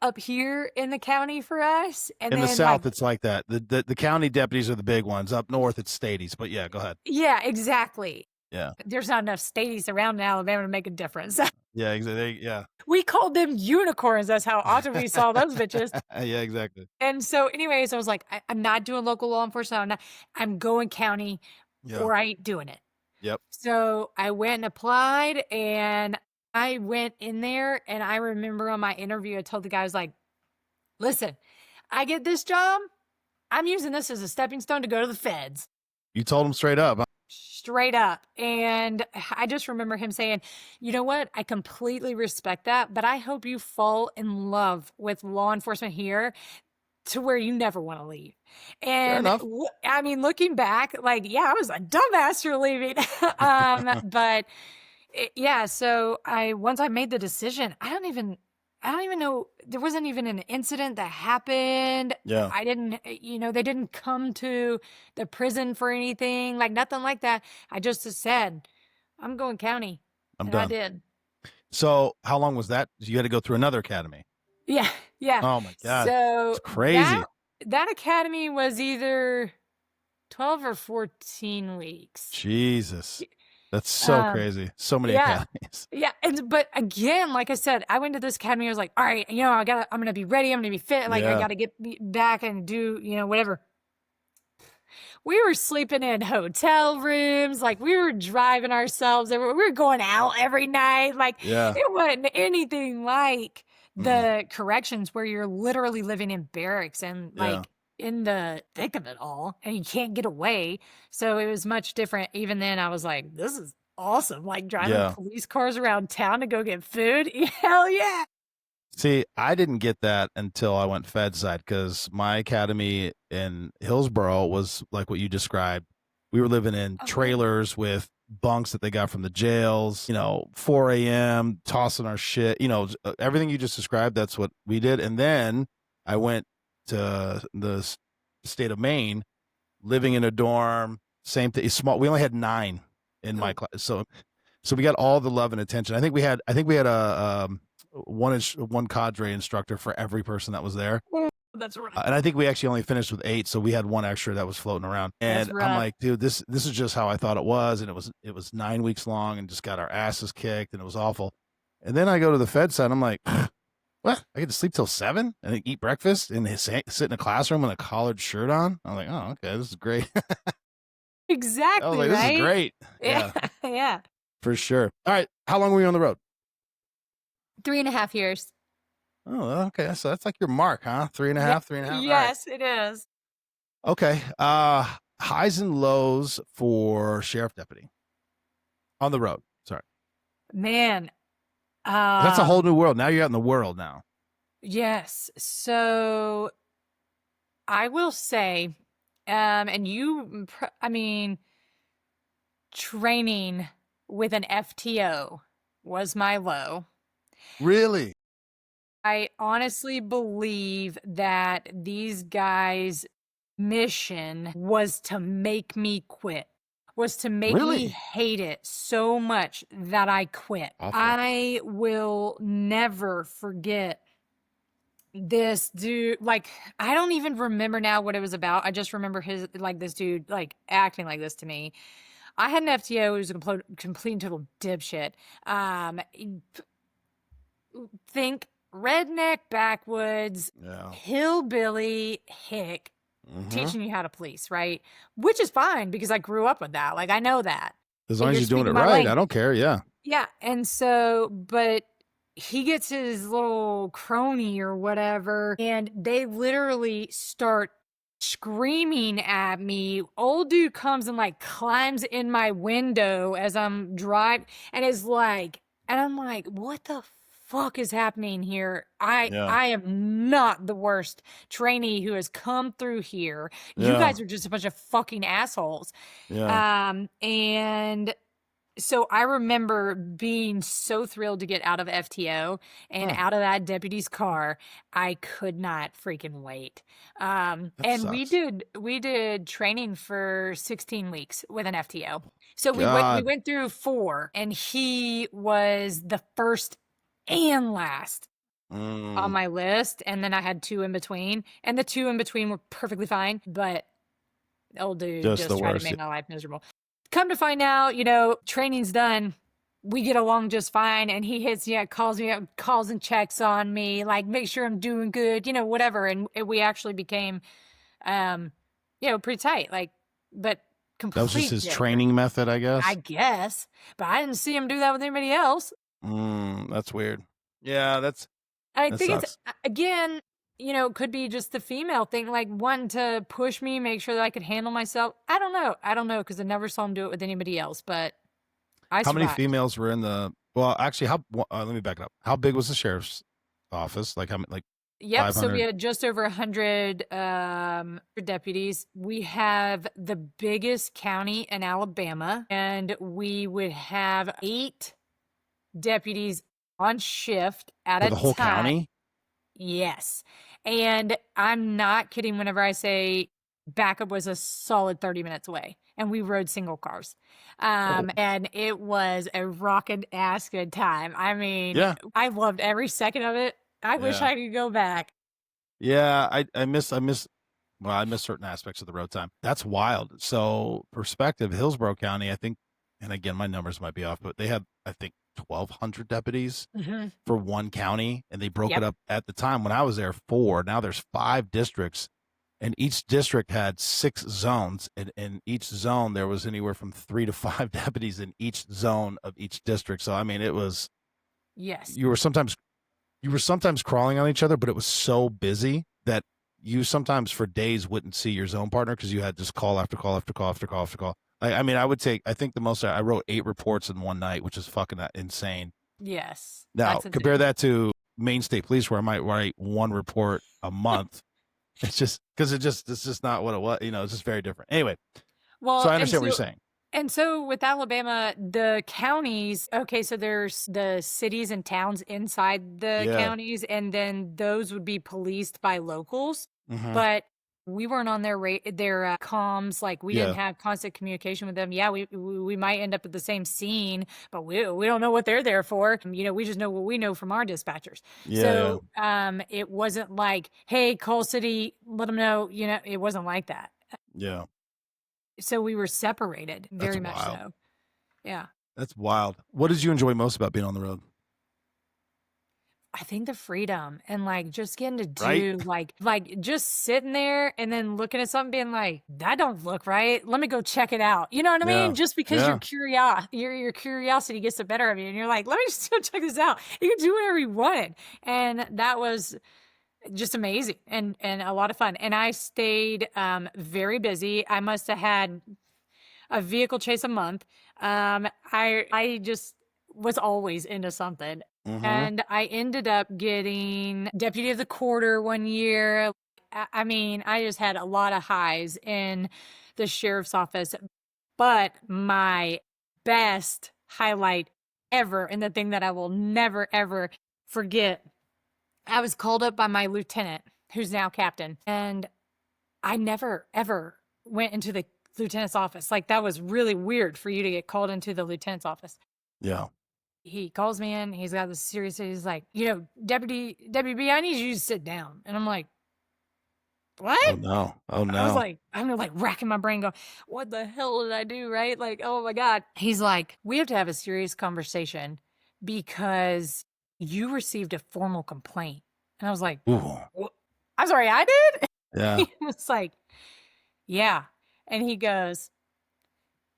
up here in the county for us, and In the then like South, it's like that. The county deputies are the big ones. Up north, it's stadies. But yeah, go ahead. yeah, exactly. Yeah. There's not enough stadies around in Alabama to make a difference. Yeah. Exactly. Yeah. We called them unicorns. That's how often we saw those bitches. Yeah. Exactly. And so, anyways, I was like, I'm not doing local law enforcement. I'm going county, Yeah. or I ain't doing it. Yep. So I went and applied, and I went in there, and I remember on my interview, I told the guy, I was like, listen, I get this job. I'm using this as a stepping stone to go to the feds. You told them straight up. Huh? Straight up. And I just remember him saying, you know what? I completely respect that, but I hope you fall in love with law enforcement here to where you never want to leave. Fair And enough. I mean, looking back, like, yeah, I was a dumbass for leaving. But yeah, so once I made the decision, I don't even know, there wasn't even an incident that happened. Yeah. I didn't, they didn't come to the prison for anything, like nothing like that. I just said, I'm going county. I'm And I done. did. So how long was that? You had to go through another academy. Yeah. Yeah. Oh my God. So It's crazy. that academy was either 12 or 14 weeks. Jesus. That's so crazy. So many Yeah. academies. Yeah. But again, like I said, I went to this academy. I was like, all right, I'm going to be ready. I'm going to be fit. Like I Yeah. got to get back and do, whatever. We were sleeping in hotel rooms. Like we were driving ourselves. We were going out every night. Like Yeah. it wasn't anything like the corrections where you're literally living in barracks and Yeah. like in the thick of it all and you can't get away. So it was much different. Even then I was like, this is awesome. Like driving Yeah. police cars around town to go get food. Hell yeah. See, I didn't get that until I went Fed side because my academy in Hillsboro was like what you described. We were living in Okay. trailers with bunks that they got from the jails, 4 a.m., tossing our shit, everything you just described. That's what we did. And then I went to the state of Maine, living in a dorm, same thing, small. We only had 9 in my class. So we got all the love and attention. I think we had a, one cadre instructor for every person that was there. That's right. And I think we actually only finished with 8, so we had one extra that was floating around. And That's I'm rough. like, dude, this is just how I thought it was, and it was 9 weeks long, and just got our asses kicked, and it was awful. And then I go to the Fed side, I'm like, what? I get to sleep till 7 and then eat breakfast and sit in a classroom with a collared shirt on. I'm like, oh, okay, this is great. Exactly. I was like, this right? is great. Yeah. Yeah. For sure. All right, how long were you on the road? 3.5 years. Oh, okay. So that's like your mark, huh? 3.5, 3.5. All right. Yes, it is. Okay. Highs and lows for sheriff deputy on the road. Sorry. Man. That's a whole new world. Now you're out in the world now. Yes. So I will say, and training with an FTO was my low. Really? I honestly believe that these guys' mission was to make me quit, was to make me Really? hate it so much that I quit. Awful. I will never forget this dude. Like, I don't even remember now what it was about. I just remember this dude, like, acting like this to me. I had an FTO who was a complete and total dipshit. Think redneck backwoods, Yeah. hillbilly hick teaching you how to police, right? Which is fine because I grew up with that. Like I know that. As long And as you're you're doing it speaking my right, I language. don't care. Yeah. Yeah. And so, but he gets his little crony or whatever, and they literally start screaming at me. Old dude comes and like climbs in my window as I'm driving and is like, and I'm like, what the fuck is happening here? Yeah. I am not the worst trainee who has come through here. You Yeah. guys are just a bunch of fucking assholes. Yeah. And so I remember being so thrilled to get out of FTO and Huh. out of that deputy's car. I could not freaking wait. That And sucks. we did training for 16 weeks with an FTO. So we God. went through 4, and he was the first and last on Mm, my list, and then I had 2 in between, and the 2 in between were perfectly fine, but old dude just the just tried to worst. make my life miserable. Come to find out, training's done. We get along just fine. And he hits me up, calls me up, calls and checks on me, like, make sure I'm doing good, whatever. And we actually became, um, pretty tight. Like, but That was just complete his different, training method, I I guess. guess. But I didn't see him do that with anybody else. That's weird. Yeah, I that think it's, sucks. again, could be just the female thing, like wanting to push me, make sure that I could handle myself. I don't know. I don't know, because I never saw him do it with anybody else, but I How many survived. females were in the? Well, actually, let me back it up. How big was the sheriff's office? Like how many? Like Yep. So we 500. had just over 100 deputies. We have the biggest county in Alabama, and we would have 8 deputies on shift at For a the whole time. county? Yes. And I'm not kidding whenever I say backup was a solid 30 minutes away, and we rode single cars. Oh, And it was a rockin' ass good time. I mean, yeah, I loved every second of it. I wish yeah, I could go back. yeah. I miss. Well, I miss certain aspects of the road time. That's wild. So perspective, Hillsborough County, I think, and again, my numbers might be off, but they had, I think, 1,200 deputies Mhm. for one county, and they broke it Yep. up at the time when I was there 4. Now there's 5 districts, and each district had 6 zones, and in each zone there was anywhere from 3 to 5 deputies in each zone of each district. So I mean, it was Yes. you were sometimes crawling on each other, but it was so busy that you sometimes for days wouldn't see your zone partner because you had just call after call after call after call after call. I mean, I think the most I wrote 8 reports in one night, which is fucking insane. Yes. Now That's compare insane. that to Maine State Police, where I might write 1 report a month. It's just because it's just not what it was. It's just very different. Anyway, so Well, I and understand what you're so saying. and so with Alabama, the counties, okay, so there's the cities and towns inside the Yeah. counties, and then those would be policed by locals. Hmm. But we weren't on their comms, like we didn't Yeah. have constant communication with them. Yeah, we might end up at the same scene, but we don't know what they're there for. We just know what we know from our dispatchers. Yeah. Yeah. So it wasn't like, hey, call city, let them know. It wasn't like that. Yeah. So we were separated, That's very much wild. so. Yeah. That's wild. What did you enjoy most about being on the road? I think the freedom and like just getting to Right? do like just sitting there and then looking at something being like, that don't look right. Let me go check it out. You know what I Yeah. mean? Just because Yeah. your curiosity gets the better of you and you're like, let me just go check this out. You can do whatever you wanted. And that was just amazing and a lot of fun. And I stayed very busy. I must have had a vehicle chase a month. I just was always into something. Mm-hmm. And I ended up getting deputy of the quarter one year. I mean, I just had a lot of highs in the sheriff's office. But my best highlight ever, and the thing that I will never, ever forget, I was called up by my lieutenant, who's now captain. And I never, ever went into the lieutenant's office. Like, that was really weird for you to get called into the lieutenant's office. Yeah. He calls me in. He's got this serious, he's like, Deputy B, I need you to sit down. And I'm like, Oh what? no. Oh I was no. like, I'm like racking my brain going, what the hell did I do? Right? Like, oh my God. He's like, we have to have a serious conversation because you received a formal complaint. And I was like, Ooh. what? I'm sorry, I did? Yeah. He was like, yeah. And he goes,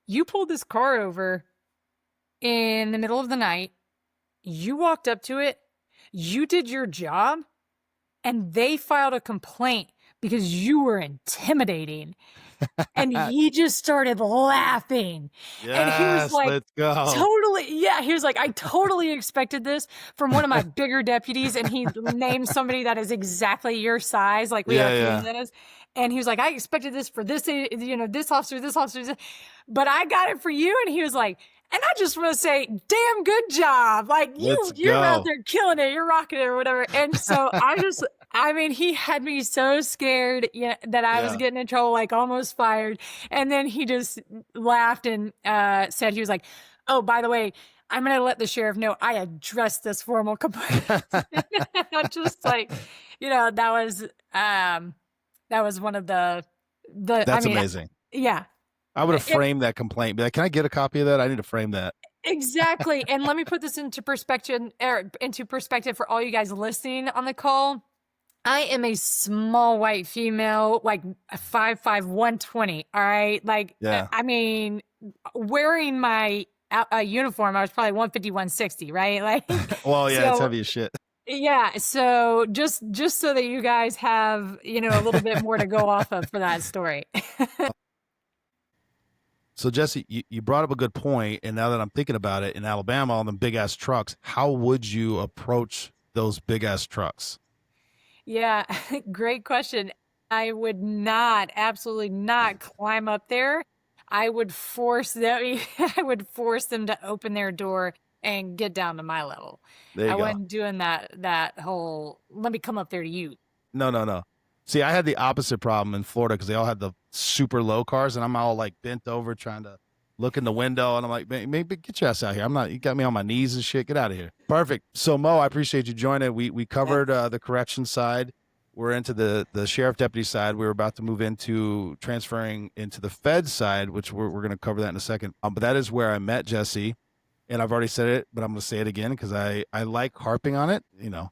you pulled this car over in the middle of the night. You walked up to it. You did your job. And they filed a complaint because you were intimidating. And he just started laughing. And he was Yes, like, let's go. he was like, I totally expected this from one of my bigger deputies. And he named somebody that is exactly your size. Like we have a few Yeah. that is. And he was like, I expected this for this, this officer, but I got it for you. And he was like, and I just want to say, damn good job. Like Let's you're out go. there killing it. You're rocking it or whatever. And so he had me so scared that I was getting in trouble, like almost fired. And then he just laughed and said, he was like, oh, by the way, I'm going to let the sheriff know I addressed this formal complaint. I'm just like, that was one of the, That's amazing. Yeah. I would have framed that complaint. Be like, can I get a copy of that? I need to frame that. Exactly. And let me put this into perspective for all you guys listening on the call. I am a small white female, like 5'5", 120. All right. Like, Yeah. I mean, wearing my uniform, I was probably 150, 160, right? Like, well, yeah, it's so, heavy as shit. Yeah. So just so that you guys have, a little bit more to go off of for that story. So Jessi, you brought up a good point, and now that I'm thinking about it, in Alabama, all them big ass trucks, how would you approach those big ass trucks? Yeah, great question. I would absolutely not climb up there. I would force them. I would force them to open their door and get down to my level. There you I go. wasn't doing that whole, let me come up there to you. No. See, I had the opposite problem in Florida because they all had the super low cars, and I'm all like bent over trying to look in the window, and I'm like, maybe get your ass out here. You got me on my knees and shit. Get out of here. Perfect. So Mo, I appreciate you joining. We covered the correction side. We're into the sheriff deputy side. We were about to move into transferring into the Fed side, which we're going to cover that in a second. But that is where I met Jessi. And I've already said it, but I'm going to say it again because I like harping on it.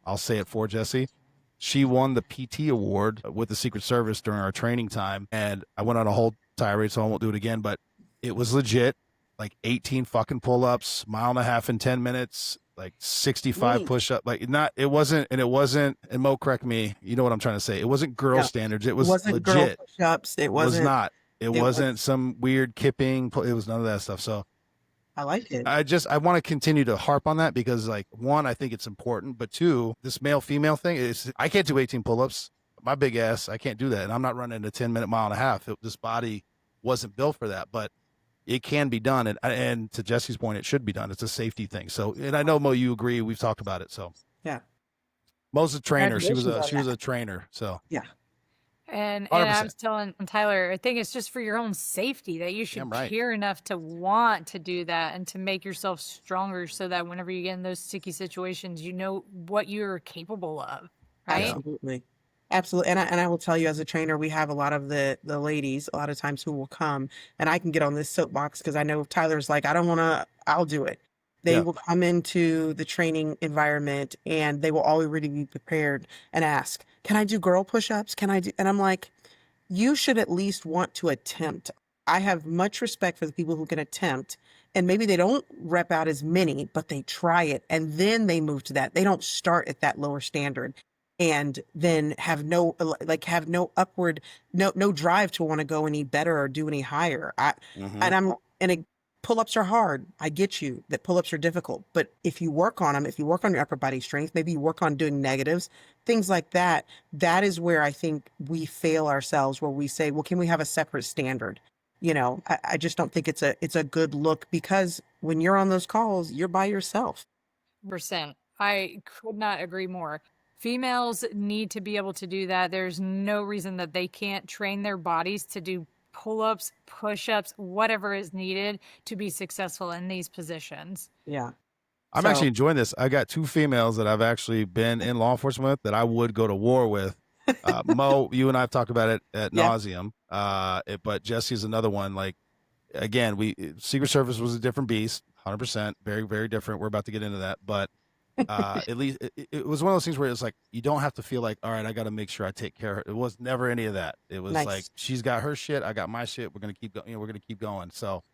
I'll say it for Jessi. She won the PT award with the Secret Service during our training time. And I went on a whole tirade, so I won't do it again. But it was legit, like 18 fucking pull-ups, 1.5 miles in 10 minutes, like 65 push-up. Like it wasn't, and Mo, correct me, you know what I'm trying to say. It wasn't girl standards. It was legit. Girl push-ups. It wasn't some weird kipping. It was none of that stuff. So I like it. I want to continue to harp on that because, like, one, I think it's important, but two, this male-female thing is, I can't do 18 pull-ups. My big ass, I can't do that. And I'm not running a 10-minute 1.5 miles. This body wasn't built for that, but it can be done. And to Jessi's point, it should be done. It's a safety thing. So, and I know, Mo, you agree. We've talked about it. So yeah. Mo's a trainer. She was a trainer. So yeah. And I was telling Tyler, I think it's just for your own safety that you should care enough to want to do that and to make yourself stronger so that whenever you get in those sticky situations, you know what you're capable of, right? Absolutely. And I will tell you, as a trainer, we have a lot of the ladies a lot of times who will come, and I can get on this soapbox because I know Tyler's like, I'll do it. They will come into the training environment and they will already be prepared and ask, can I do girl push-ups? And I'm like, you should at least want to attempt. I have much respect for the people who can attempt, and maybe they don't rep out as many, but they try it and then they move to that. They don't start at that lower standard and then have no upward, no drive to want to go any better or do any higher. Pull-ups are hard. I get you that pull-ups are difficult, but if you work on them, if you work on your upper body strength, maybe you work on doing negatives, things like that, that is where I think we fail ourselves, where we say, well, can we have a separate standard? I just don't think it's a good look, because when you're on those calls, you're by yourself. %. I could not agree more. Females need to be able to do that. There's no reason that they can't train their bodies to do pull-ups, push-ups, whatever is needed to be successful in these positions. Yeah. I'm actually enjoying this. I got 2 females that I've actually been in law enforcement with that I would go to war with. Mo, you and I have talked about it at nauseum. But Jessi's another one. Like, again, Secret Service was a different beast, 100%, very, very different. We're about to get into that, but at least it was one of those things where it's like, you don't have to feel like, all right, I got to make sure I take care of her. It was never any of that. It was like, she's got her shit, I got my shit. We're gonna keep going. So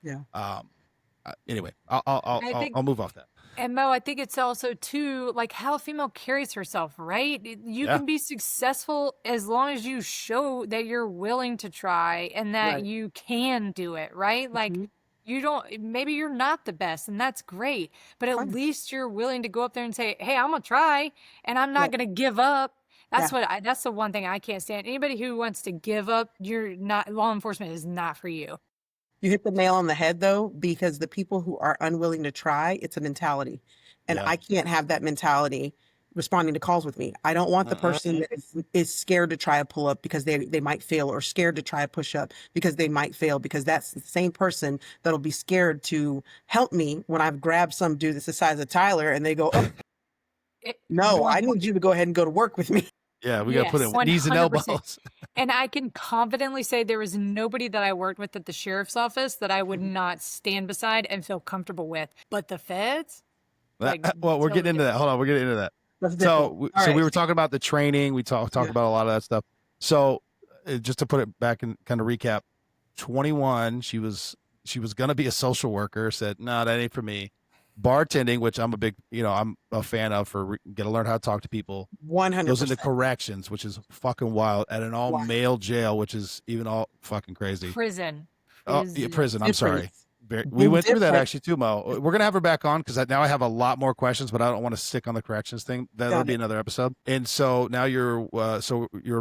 anyway, I'll move off that. And Mo, I think it's also too like how a female carries herself, right? You Yeah. can be successful as long as you show that you're willing to try and that Right. you can do it, right? Like Mhm. you don't, maybe you're not the best, and that's great, but at Fine. least you're willing to go up there and say, "Hey, I'm gonna try, and I'm Yeah. not gonna give up." That's Yeah. that's the one thing I can't stand. Anybody who wants to give up, you're not, law enforcement is not for you. You hit the nail on the head though, because the people who are unwilling to try, it's a mentality. And Yeah. I can't have that mentality responding to calls with me. I don't want the person that is scared to try a pull up because they might fail, or scared to try a push up because they might fail, because that's the same person that'll be scared to help me when I've grabbed some dude that's the size of Tyler and they go, oh, no, I need you to go ahead and go to work with me. Yeah, we got to put Yes, in knees and 100%. elbows. And I can confidently say there was nobody that I worked with at the sheriff's office that I would not stand beside and feel comfortable with. But the feds, like, Well, we're totally getting into that. Hold on, we're getting into that. That's So, different. All we right. were talking about the training. We talked Yeah. about a lot of that stuff. So, just to put it back and kind of recap, 21, she was gonna be a social worker. Said, no, that ain't for me. Bartending, which I'm a big, I'm a fan of for gotta learn how to talk to people. 100%. Goes into corrections, which is fucking wild, at an all male jail, which is even all fucking crazy. prison. Oh, yeah, prison. I'm sorry. We Big went through that difference. actually too, Mo. We're gonna have her back on because now I have a lot more questions, but I don't want to stick on the corrections thing. That'll Got be it. another episode. And so now you're a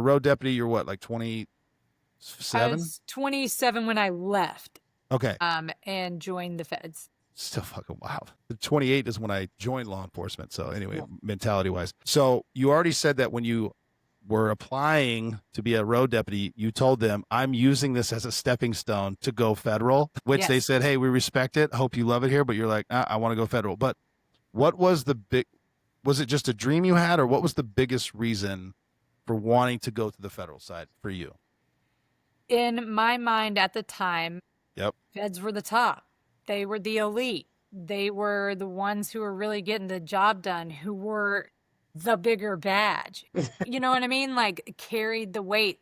road deputy. You're what, like I 27? was 27 when I left, Okay, and joined the feds. still fucking wild. The 28 is when I joined law enforcement. So anyway, Yeah. mentality wise. So you already said that when you were applying to be a road deputy, you told them, I'm using this as a stepping stone to go federal, which they Yes. said, hey, we respect it. Hope you love it here. But you're like, I want to go federal. But what was was it just a dream you had, or what was the biggest reason for wanting to go to the federal side for you? In my mind at the time, Yep. feds were the top. They were the elite. They were the ones who were really getting the job done, who were the bigger badge. You know what I mean? Like carried the weight,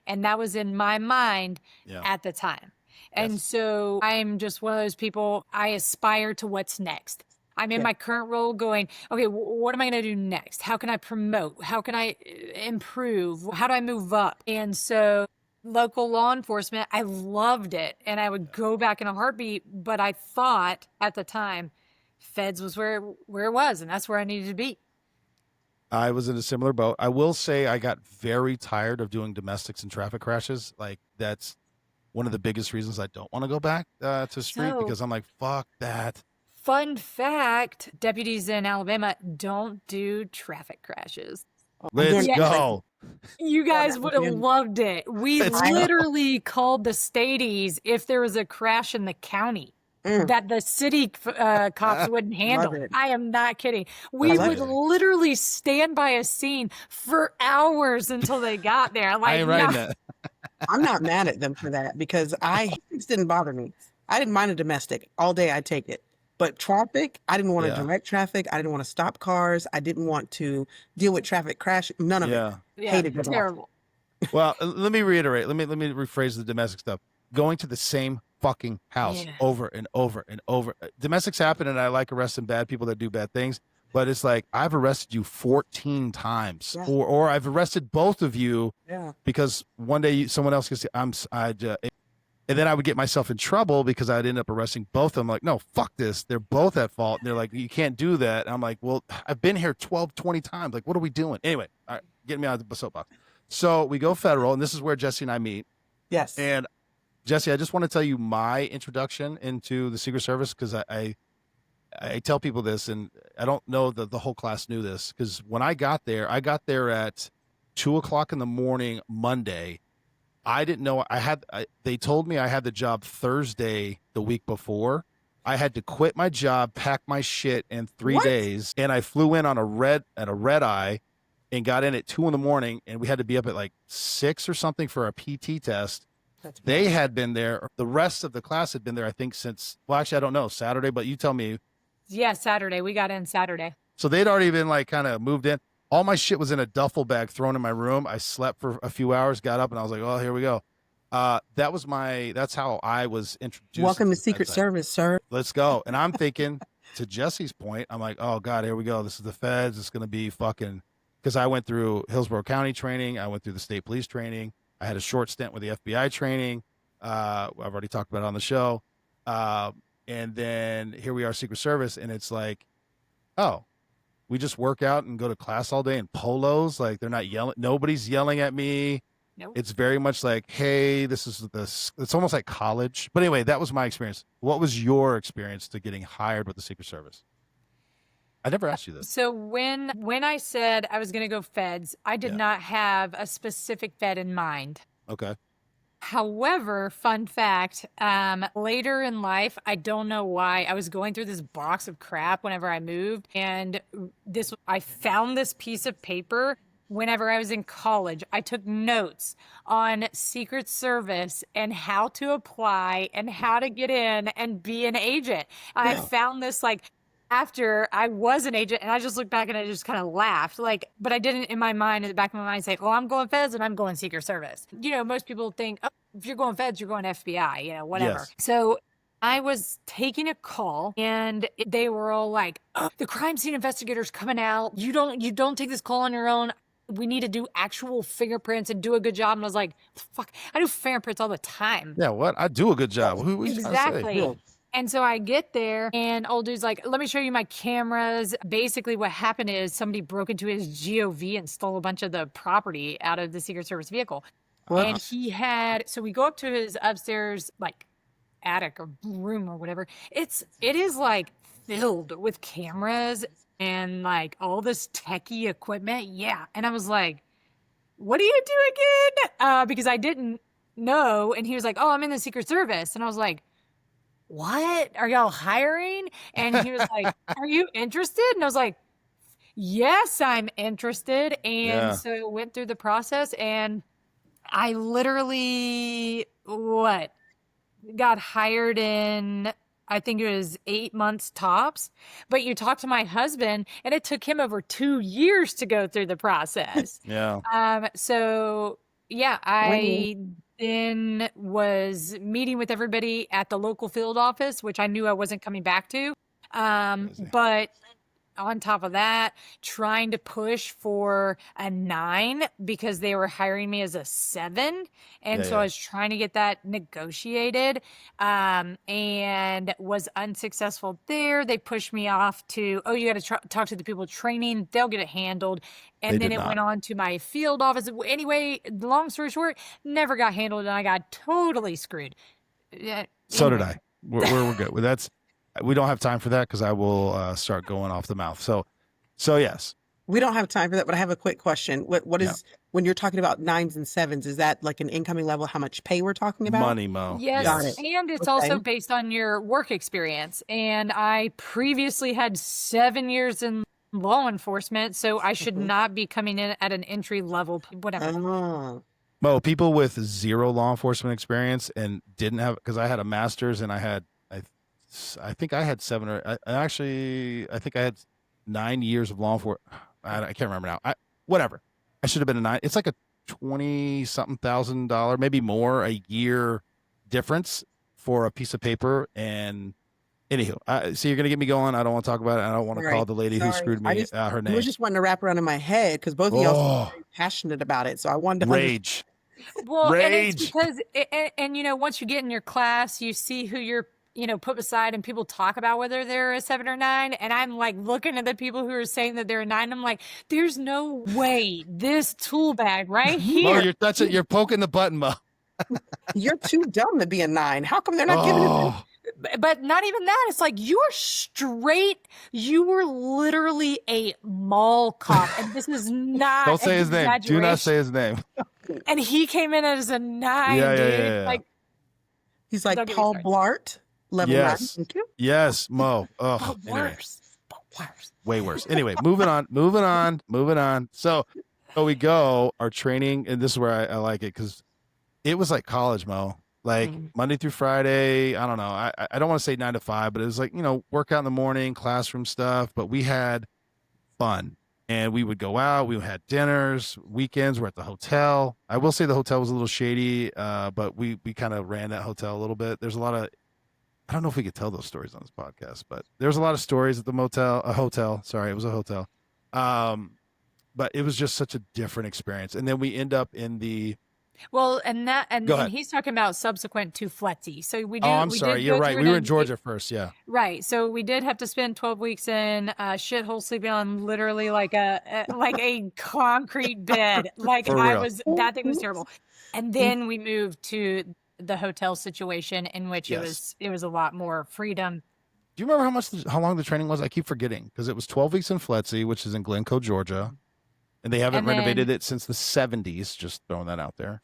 and that was in my mind Yeah. at the time. And Yes. so I'm just one of those people, I aspire to what's next. I'm in Yeah. my current role going, okay, what am I going to do next? How can I promote? How can I improve? How do I move up? And so local law enforcement, I loved it. And I would go back in a heartbeat, but I thought at the time feds was where it was, and that's where I needed to be. I was in a similar boat. I will say I got very tired of doing domestics and traffic crashes. Like, that's one of the biggest reasons I don't want to go back to street, So- because I'm like, fuck that. Fun fact, deputies in Alabama don't do traffic crashes. Let's doing- go. You guys that would have again. loved it. We Let's go. literally called the stadies if there was a crash in the county that the city cops wouldn't handle. it. I am not kidding. We love would it. literally stand by a scene for hours until they got there. I Like, ain't riding no. that. I'm not mad at them for that, because it didn't bother me. I didn't mind a domestic. All day I'd take it. But traffic, I didn't want to Yeah. direct traffic. I didn't want to stop cars. I didn't want to deal with traffic crash. None of it. Yeah. Yeah, Hated it all. terrible. Well, let me reiterate. Let me rephrase the domestic stuff. Going to the same fucking house Yeah. over and over and over. Domestics happen, and I like arresting bad people that do bad things. But it's like, I've arrested you 14 times, Yeah. or I've arrested both of you Yeah. because one day someone else gets, and then I would get myself in trouble because I'd end up arresting both of them. Like, no, fuck this. They're both at fault. And they're like, you can't do that. And I'm like, well, I've been here 12, 20 times. Like, what are we doing? Anyway, all right, get me out of the soapbox. So we go federal, and this is where Jessi and I meet. Yes. And Jessi, I just want to tell you my introduction into the Secret Service, because I tell people this, and I don't know that the whole class knew this, because when I got there at 2:00 in the morning Monday. I didn't know they told me I had the job Thursday the week before. I had to quit my job, pack my shit in 3 What? days, and I flew in on a red eye and got in at 2 a.m, and we had to be up at like 6 or something for a PT test. That's They bad. had been there. The rest of the class had been there, I think, since, well, actually, I don't know, Saturday, but you tell me. Yeah, Saturday. We got in Saturday. So they'd already been like kind of moved in. All my shit was in a duffel bag thrown in my room. I slept for a few hours, got up, and I was like, oh, here we go. That's how I was introduced. Welcome to the Secret bedside. Service, sir. Let's go. And I'm thinking, to Jesse's point, I'm like, oh God, here we go. This is the feds. It's going to be fucking, because I went through Hillsborough County training. I went through the state police training. I had a short stint with the FBI training. I've already talked about it on the show. And then here we are, Secret Service. And it's like, oh, we just work out and go to class all day in polos. Like they're not yelling. Nobody's yelling at me. Nope. It's very much like, hey, this is this. It's almost like college. But anyway, that was my experience. What was your experience to getting hired with the Secret Service? I never asked you this. So when I said I was going to go feds, I did not have a specific fed in mind. Okay. However, fun fact, later in life, I don't know why, I was going through this box of crap whenever I moved, and I found this piece of paper whenever I was in college. I took notes on Secret Service and how to apply and how to get in and be an agent. I found this like after I was an agent, and I just looked back and I just kind of laughed. Like, but I didn't in my mind, in the back of my mind, say, "Oh, I'm going feds and I'm going Secret Service." You know, most people think, "Oh, if you're going feds, you're going FBI." You know, whatever. Yes. So I was taking a call, and they were all like, "Oh, the crime scene investigator's coming out. You don't take this call on your own. We need to do actual fingerprints and do a good job." And I was like, "Fuck, I do fingerprints all the time." Yeah, what? I do a good job. Who was Exactly. And so I get there, and old dude's like, "Let me show you my cameras." Basically, what happened is somebody broke into his GOV and stole a bunch of the property out of the Secret Service vehicle. What? And so we go up to his upstairs, like, attic or room or whatever. It is like filled with cameras and like all this techie equipment. Yeah. And I was like, "What do you do again?" Because I didn't know. And he was like, "Oh, I'm in the Secret Service." And I was like, "What? Are y'all hiring?" And he was like, "Are you interested?" And I was like, "Yes, I'm interested." And so went through the process, and I literally, got hired in, I think it was 8 months tops. But you talk to my husband, and it took him over 2 years to go through the process. So yeah, I then was meeting with everybody at the local field office, which I knew I wasn't coming back to. But on top of that, trying to push for a 9 because they were hiring me as a 7. And so I was trying to get that negotiated, and was unsuccessful there. They pushed me off to, "Oh, you got to talk to the people training. They'll get it handled." And then it went on to my field office. Anyway, long story short, never got handled, and I got totally screwed. So did I. We're good. We don't have time for that because I will start going off the mouth. So yes. We don't have time for that, but I have a quick question. What is, when you're talking about 9s and 7s, is that like an incoming level, how much pay we're talking about? Money, Mo. Yes. Got it. And it's also based on your work experience. And I previously had 7 years in law enforcement, so I should not be coming in at an entry level, whatever. Mo, people with 0 law enforcement experience and didn't have, because I had a master's and I think I had 7 or I think I had 9 years of law enforcement. I can't remember now. Whatever. I should have been a 9. It's like a $20-something thousand, maybe more a year difference for a piece of paper. And anywho, so you're going to get me going. I don't want to talk about it. I don't want to call the lady who screwed me her name. I was just wanting to wrap around in my head because both of y'all are very passionate about it. So I wanted to rage. Well, and it's because, and you know, once you get in your class, you see who you're, put beside, and people talk about whether they're a 7 or 9. And I'm like looking at the people who are saying that they're a 9. I'm like, there's no way this tool bag right here. Mo, you're poking the button, Mo. You're too dumb to be a 9. How come they're not giving it? But not even that. It's like, you were literally a mall cop. And this is not. Don't say his name. Do not say his name. And he came in as a 9, dude. Yeah. Like, he's like Paul Blart, level 9. Thank you. Yes, Mo. Oh, worse. Way worse. Anyway, moving on. So we go, our training, and this is where I like it because it was like college, Mo. Like Monday through Friday, I don't know. I don't want to say 9 to 5, but it was like, workout in the morning, classroom stuff, but we had fun. And we would go out, we had dinners, weekends, we're at the hotel. I will say the hotel was a little shady, but we kind of ran that hotel a little bit. There's a lot of I don't know if we could tell those stories on this podcast, but there's a lot of stories at the hotel. Sorry, it was a hotel. But it was just such a different experience. And then we end up in the. Well, and Go ahead. he's talking about subsequent to FLETC. So we Oh, I'm sorry. You're right. We were in Georgia first. Yeah. Right. So we did have to spend 12 weeks in a shithole, sleeping on literally like a concrete bed. Like For real. that thing was terrible. And then we moved to the hotel situation in which Yes. it was a lot more freedom. Do you remember how long the training was? I keep forgetting because it was 12 weeks in FLETC, which is in Glencoe, Georgia. And they haven't renovated it since the 70s. Just throwing that out there.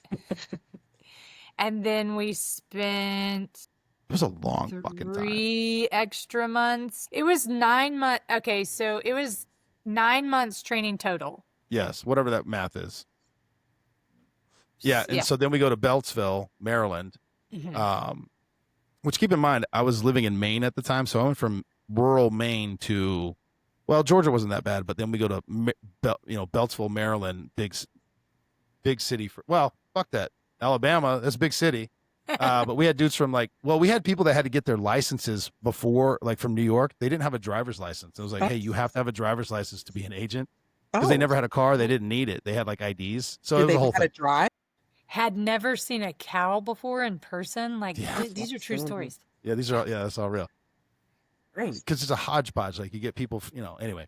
And then we spent It was a long fucking time. 3 extra months. It was 9 months. Okay, so it was 9 months training total. Yes, whatever that math is. Yeah, and so then we go to Beltsville, Maryland. Mhm. Which, keep in mind, I was living in Maine at the time, so I went from rural Maine to, well, Georgia wasn't that bad, but then we go to Beltsville, Maryland, big city for, well, fuck that, Alabama, that's a big city. But we had dudes from we had people that had to get their licenses before, like from New York. They didn't have a driver's license. It was like, hey, you have to have a driver's license to be an agent because they never had a car. They didn't need it. They had like IDs. So it was a whole thing. Drive? Had never seen a cow before in person. Like these are true stories. Yeah, that's all real. Because it's a hodgepodge. Like you get people, anyway.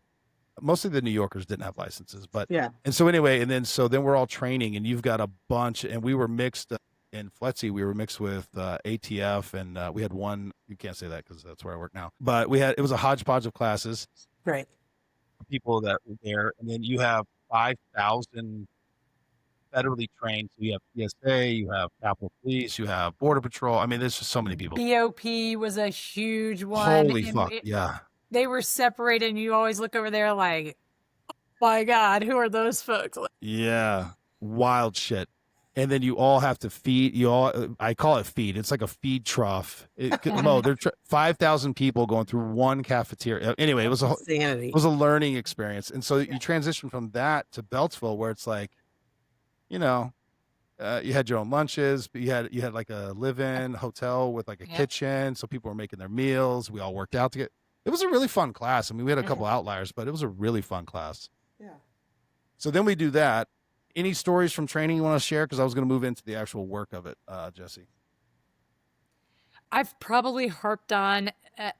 Mostly the New Yorkers didn't have licenses, but yeah. And so anyway, and then we're all training, and you've got a bunch, and we were mixed in FLETC. We were mixed with ATF, and we had one. You can't say that because that's where I work now. But it was a hodgepodge of classes. Right. People that were there, and then you have 5,000 federally trained. So you have TSA, you have Capitol Police, you have Border Patrol. I mean, there's just so many people. BOP was a huge one. Holy fuck, yeah. They were separated, and you always look over there like, oh my God, who are those folks? Yeah, wild shit. And then you all have to feed. I call it feed. It's like a feed trough. There's 5,000 people going through one cafeteria. Anyway, it was a learning experience. And so you transition from that to Beltsville, where it's like, you had your own lunches, but you had like a live-in hotel with like a kitchen, so people were making their meals. We all worked out to get. It was a really fun class. I mean, we had a couple outliers, but it was a really fun class. Yeah. So then we do that. Any stories from training you want to share? Because I was going to move into the actual work of it, Jessi. I've probably harped on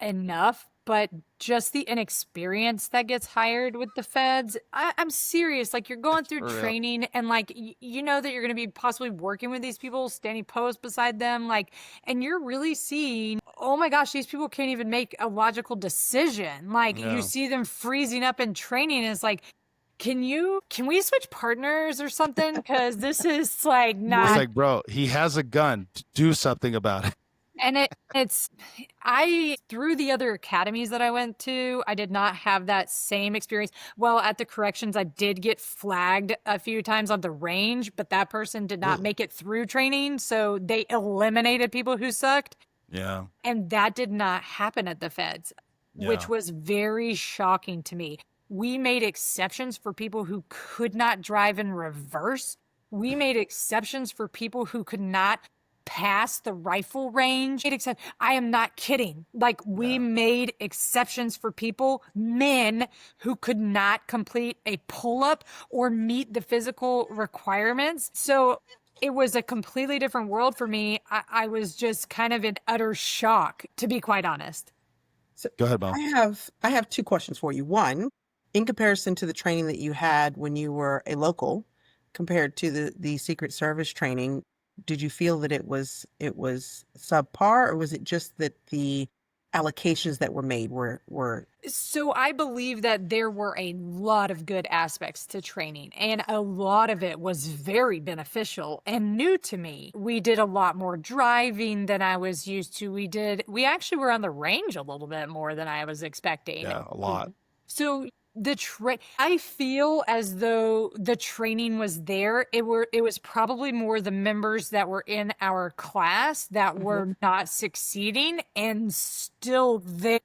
enough, but just the inexperience that gets hired with the feds. I'm serious. Like, you're going through training, and like, you know that you're going to be possibly working with these people, standing post beside them, like, and you're really seeing, oh my gosh, these people can't even make a logical decision. Like, you see them freezing up in training, and it's like, can we switch partners or something? Because this is like not. It's like, bro, he has a gun. Do something about it. And through the other academies that I went to, I did not have that same experience. Well, at the corrections, I did get flagged a few times on the range, but that person did not make it through training. So they eliminated people who sucked. Yeah. And that did not happen at the feds, which was very shocking to me. We made exceptions for people who could not drive in reverse. We made exceptions for people who could not pass the rifle range. I am not kidding. Like, we made exceptions for people, men, who could not complete a pull-up or meet the physical requirements. So it was a completely different world for me. I was just kind of in utter shock, to be quite honest. So go ahead, Mom. I have 2 questions for you. One, in comparison to the training that you had when you were a local, compared to the Secret Service training, did you feel that it was subpar, or was it just that the allocations that were made were? So I believe that there were a lot of good aspects to training, and a lot of it was very beneficial and new to me. We did a lot more driving than I was used to. We actually were on the range a little bit more than I was expecting. Yeah, a lot. So I feel as though the training was there. It was probably more the members that were in our class that were not succeeding and still there,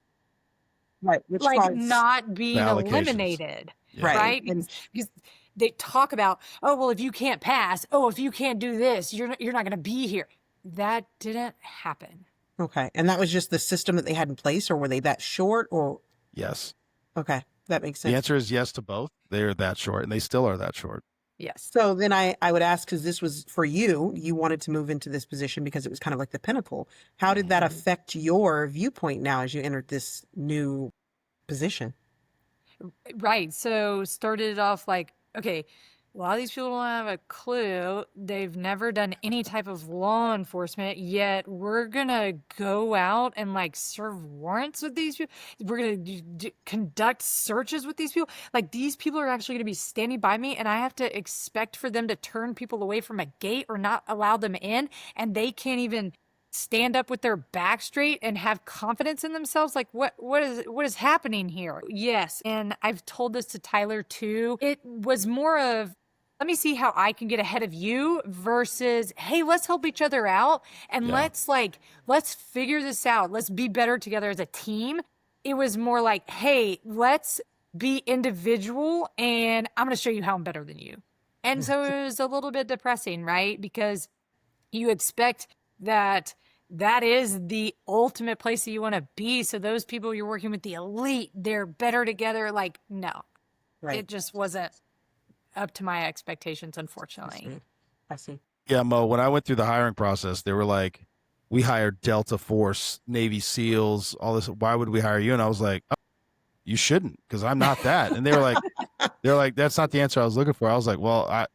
right? Like not being eliminated, right? Because they talk about, oh well, if you can't pass, oh if you can't do this, you're not going to be here. That didn't happen. Okay. And that was just the system that they had in place, or were they that short, or? Yes. Okay. That makes The sense. answer is yes to both. They're that short, and they still are that short. Yes. So then I would ask, because this was for you, you wanted to move into this position because it was kind of like the pinnacle. How did that affect your viewpoint now as you entered this new position? Right. So started it off like, okay, a lot of these people don't have a clue. They've never done any type of law enforcement, yet we're gonna go out and like serve warrants with these people. We're gonna conduct searches with these people. Like these people are actually gonna be standing by me, and I have to expect for them to turn people away from a gate or not allow them in, and they can't even stand up with their back straight and have confidence in themselves. Like what is happening here? Yes. And I've told this to Tyler too. It was more of, let me see how I can get ahead of you versus, hey, let's help each other out and let's figure this out. Let's be better together as a team. It was more like, hey, let's be individual and I'm going to show you how I'm better than you. And so it was a little bit depressing, right? Because you expect that is the ultimate place that you want to be. So those people you're working with, the elite, they're better together. Like, no, it just wasn't up to my expectations, unfortunately. I see. Yeah, Mo, when I went through the hiring process, they were like, we hired Delta Force, Navy SEALs, all this. Why would we hire you? And I was like, oh, you shouldn't, because I'm not that. And they were like, that's not the answer I was looking for. I was like, well,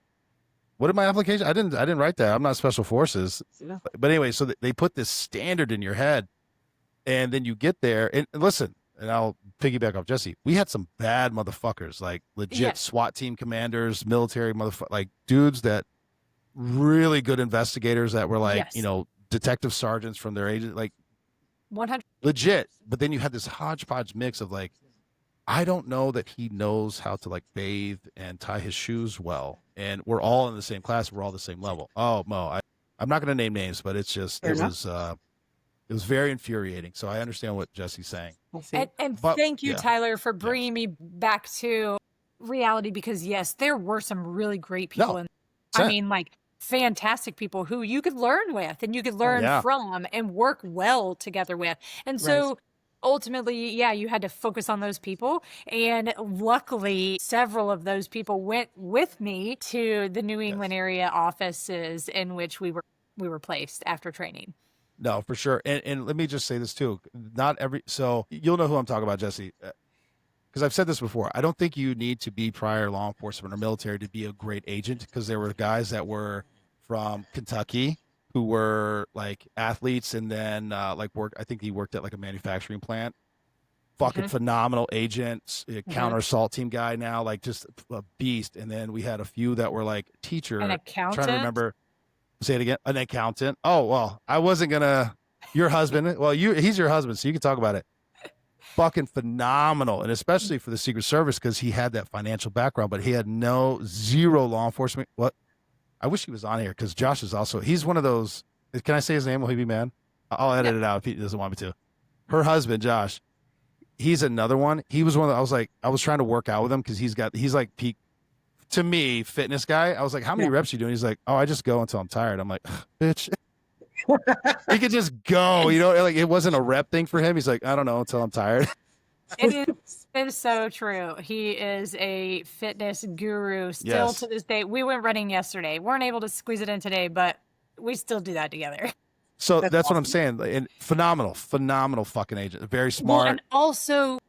what did my application? I didn't write that. I'm not special forces. Yeah. But anyway, so they put this standard in your head, and then you get there and listen, and I'll piggyback off Jessi. We had some bad motherfuckers, like legit SWAT team commanders, military motherfuckers, like dudes that really good investigators that were like, detective sergeants from their agent, like 100 legit. But then you had this hodgepodge mix of like, I don't know that he knows how to like bathe and tie his shoes well. And we're all in the same class. We're all the same level. Oh, Mo, I'm not going to name names, but it's just, it was very infuriating. So I understand what Jessi's saying. And thank you, Tyler, for bringing me back to reality, because yes, there were some really great people. I mean, like fantastic people who you could learn with and you could learn from and work well together with. And so ultimately, you had to focus on those people. And luckily, several of those people went with me to the New England area offices in which we were placed after training. No, for sure. And let me just say this too. So you'll know who I'm talking about, Jessi, because I've said this before. I don't think you need to be prior law enforcement or military to be a great agent, because there were guys that were from Kentucky who were like athletes and then I think he worked at like a manufacturing plant. Fucking phenomenal agents, counter assault team guy now, like just a beast. And then we had a few that were like teacher. An accountant? Trying to remember. Say it again. An accountant. Oh, well, I wasn't gonna. Your husband. Well, he's your husband, so you can talk about it. Fucking phenomenal, and especially for the Secret Service, because he had that financial background, but he had zero law enforcement. What? I wish he was on here, because Josh is also. He's one of those. Can I say his name? Will he be mad? I'll edit it out if he doesn't want me to. Her husband, Josh. He's another one. He was one of the, I was trying to work out with him because he's like peak. To me, fitness guy. I was like, how many reps you doing? He's like, oh, I just go until I'm tired. I'm like, bitch. He could just go, like it wasn't a rep thing for him. He's like, I don't know, until I'm tired. It is so true. He is a fitness guru still to this day. We went running yesterday. Weren't able to squeeze it in today, but we still do that together. So that's awesome. What I'm saying. And phenomenal fucking agent. Very smart. Well, and also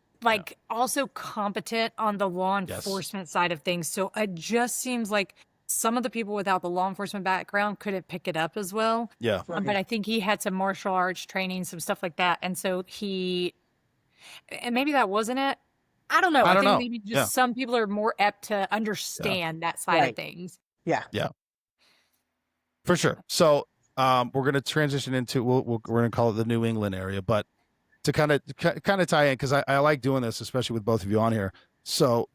also competent on the law enforcement side of things. So it just seems like some of the people without the law enforcement background couldn't pick it up as well. Yeah. But I think he had some martial arts training, some stuff like that. And so and maybe that wasn't it. I don't know. I think maybe just some people are more apt to understand that side of things. Yeah. Yeah. For sure. So we're going to transition into, we're going to call it the New England area, but to kind of tie in, because I like doing this, especially with both of you on here. So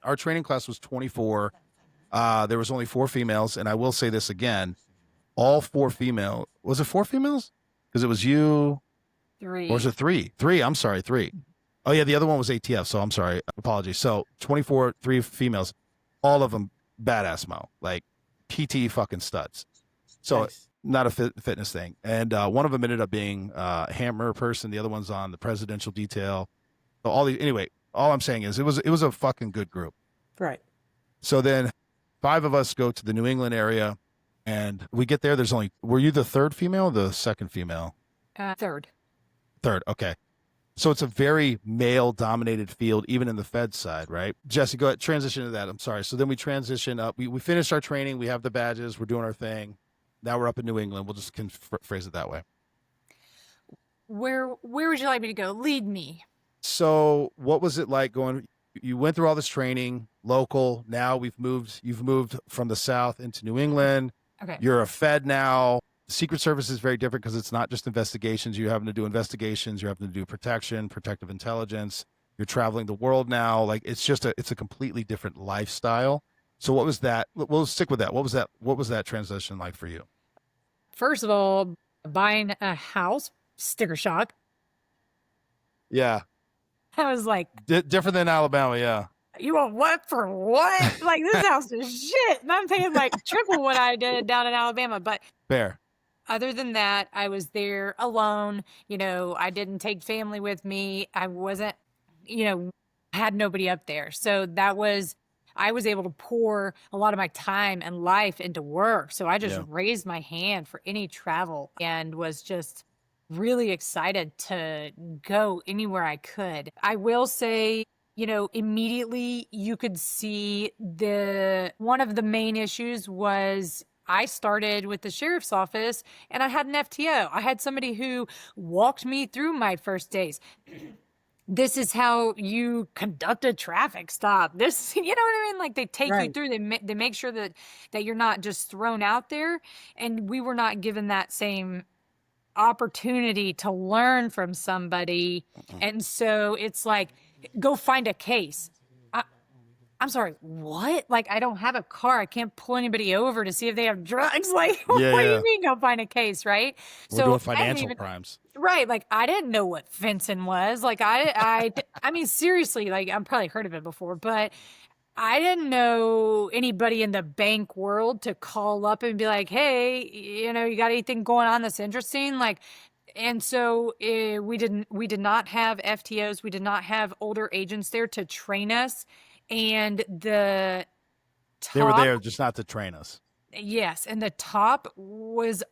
our training class was 24. There was only 4 females, and I will say this again, all 4 female. Was it 4 females? Because it was you. 3. Or was it 3? 3. I'm sorry, 3. Oh yeah, the other one was ATF. So I'm sorry, apologies. So 24, 3 females, all of them badass Mo, like PT fucking studs. So not a fitness thing. And one of them ended up being a hammer person. The other one's on the presidential detail. So anyway, all I'm saying is it was a fucking good group. Right. So then 5 of us go to the New England area, and we get there. Were you the third female or the second female? Third. Third. Okay. So it's a very male dominated field, even in the Fed side, right? Jessi, go ahead, transition to that. I'm sorry. So then we transition up. We finished our training. We have the badges. We're doing our thing. Now we're up in New England. We'll just phrase it that way. Where would you like me to go? Lead me. So what was it like going? You went through all this training, local. Now you've moved from the South into New England. Okay. You're a Fed now. The Secret Service is very different because it's not just investigations. You're having to do investigations. You're having to do protective intelligence. You're traveling the world now. Like it's a completely different lifestyle. So what was that? We'll stick with that. What was that transition like for you? First of all, buying a house, sticker shock. Yeah. I was like, different than Alabama. Yeah. You want what for what? Like this house is shit. And I'm paying like triple what I did down in Alabama. But fair. Other than that, I was there alone. I didn't take family with me. I wasn't, had nobody up there. So I was able to pour a lot of my time and life into work. So I just raised my hand for any travel and was just really excited to go anywhere I could. I will say, immediately you could see one of the main issues was I started with the sheriff's office and I had an FTO. I had somebody who walked me through my first days. This is how you conduct a traffic stop. This, you know what I mean? Like they take you through, they make sure that you're not just thrown out there. And we were not given that same opportunity to learn from somebody. And so it's like, go find a case. I'm sorry, what? Like, I don't have a car. I can't pull anybody over to see if they have drugs. Like, what do you mean go find a case, right? We're doing financial crimes. Right. Like, I didn't know what fencing was. Like, I mean, seriously, like, I've probably heard of it before, but I didn't know anybody in the bank world to call up and be like, hey, you got anything going on that's interesting? Like, and so we did not have FTOs. We did not have older agents there to train us. And they were there just not to train us. Yes. And the top was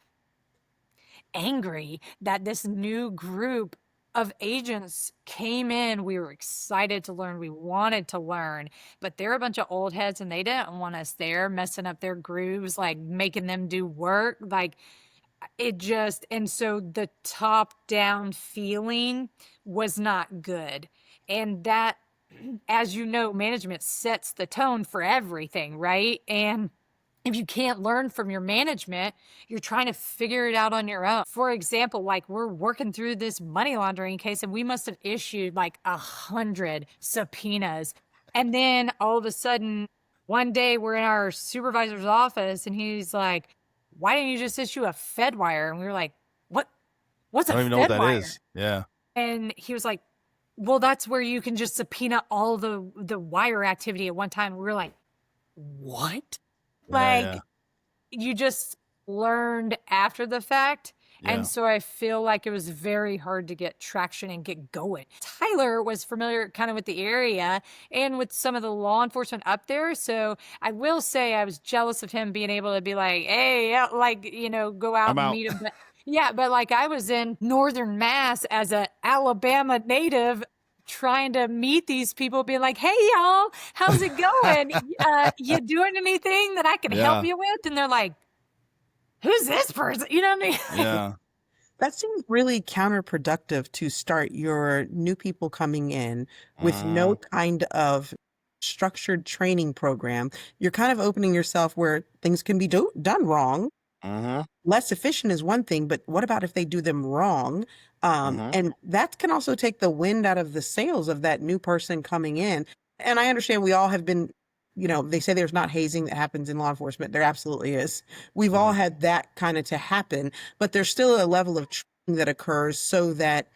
angry that this new group of agents came in. We were excited to learn. We wanted to learn, but they're a bunch of old heads and they didn't want us there messing up their grooves, like making them do work. Like and so the top down feeling was not good. And that, as you know, management sets the tone for everything, right? And if you can't learn from your management, you're trying to figure it out on your own. For example, like we're working through this money laundering case and we must have issued like 100 subpoenas. And then all of a sudden, one day we're in our supervisor's office and he's like, why didn't you just issue a Fed wire? And we were like, what's a Fed wire? I don't even know what that is. Yeah. And he was like, well, that's where you can just subpoena all the wire activity at one time. We were like, what? You just learned after the fact. Yeah. And so I feel like it was very hard to get traction and get going. Tyler was familiar kind of with the area and with some of the law enforcement up there. So I will say I was jealous of him being able to be like, hey, go out and meet him. But yeah, but like I was in Northern Mass as an Alabama native trying to meet these people, being like, hey, y'all, how's it going? You doing anything that I can help you with? And they're like, who's this person? You know what I mean? Yeah. That seems really counterproductive to start your new people coming in with no kind of structured training program. You're kind of opening yourself where things can be done wrong. Less efficient is one thing, but what about if they do them wrong? And that can also take the wind out of the sails of that new person coming in. And I understand we all have been, they say there's not hazing that happens in law enforcement. There absolutely is. We've all had that kind of to happen, but there's still a level of training that occurs so that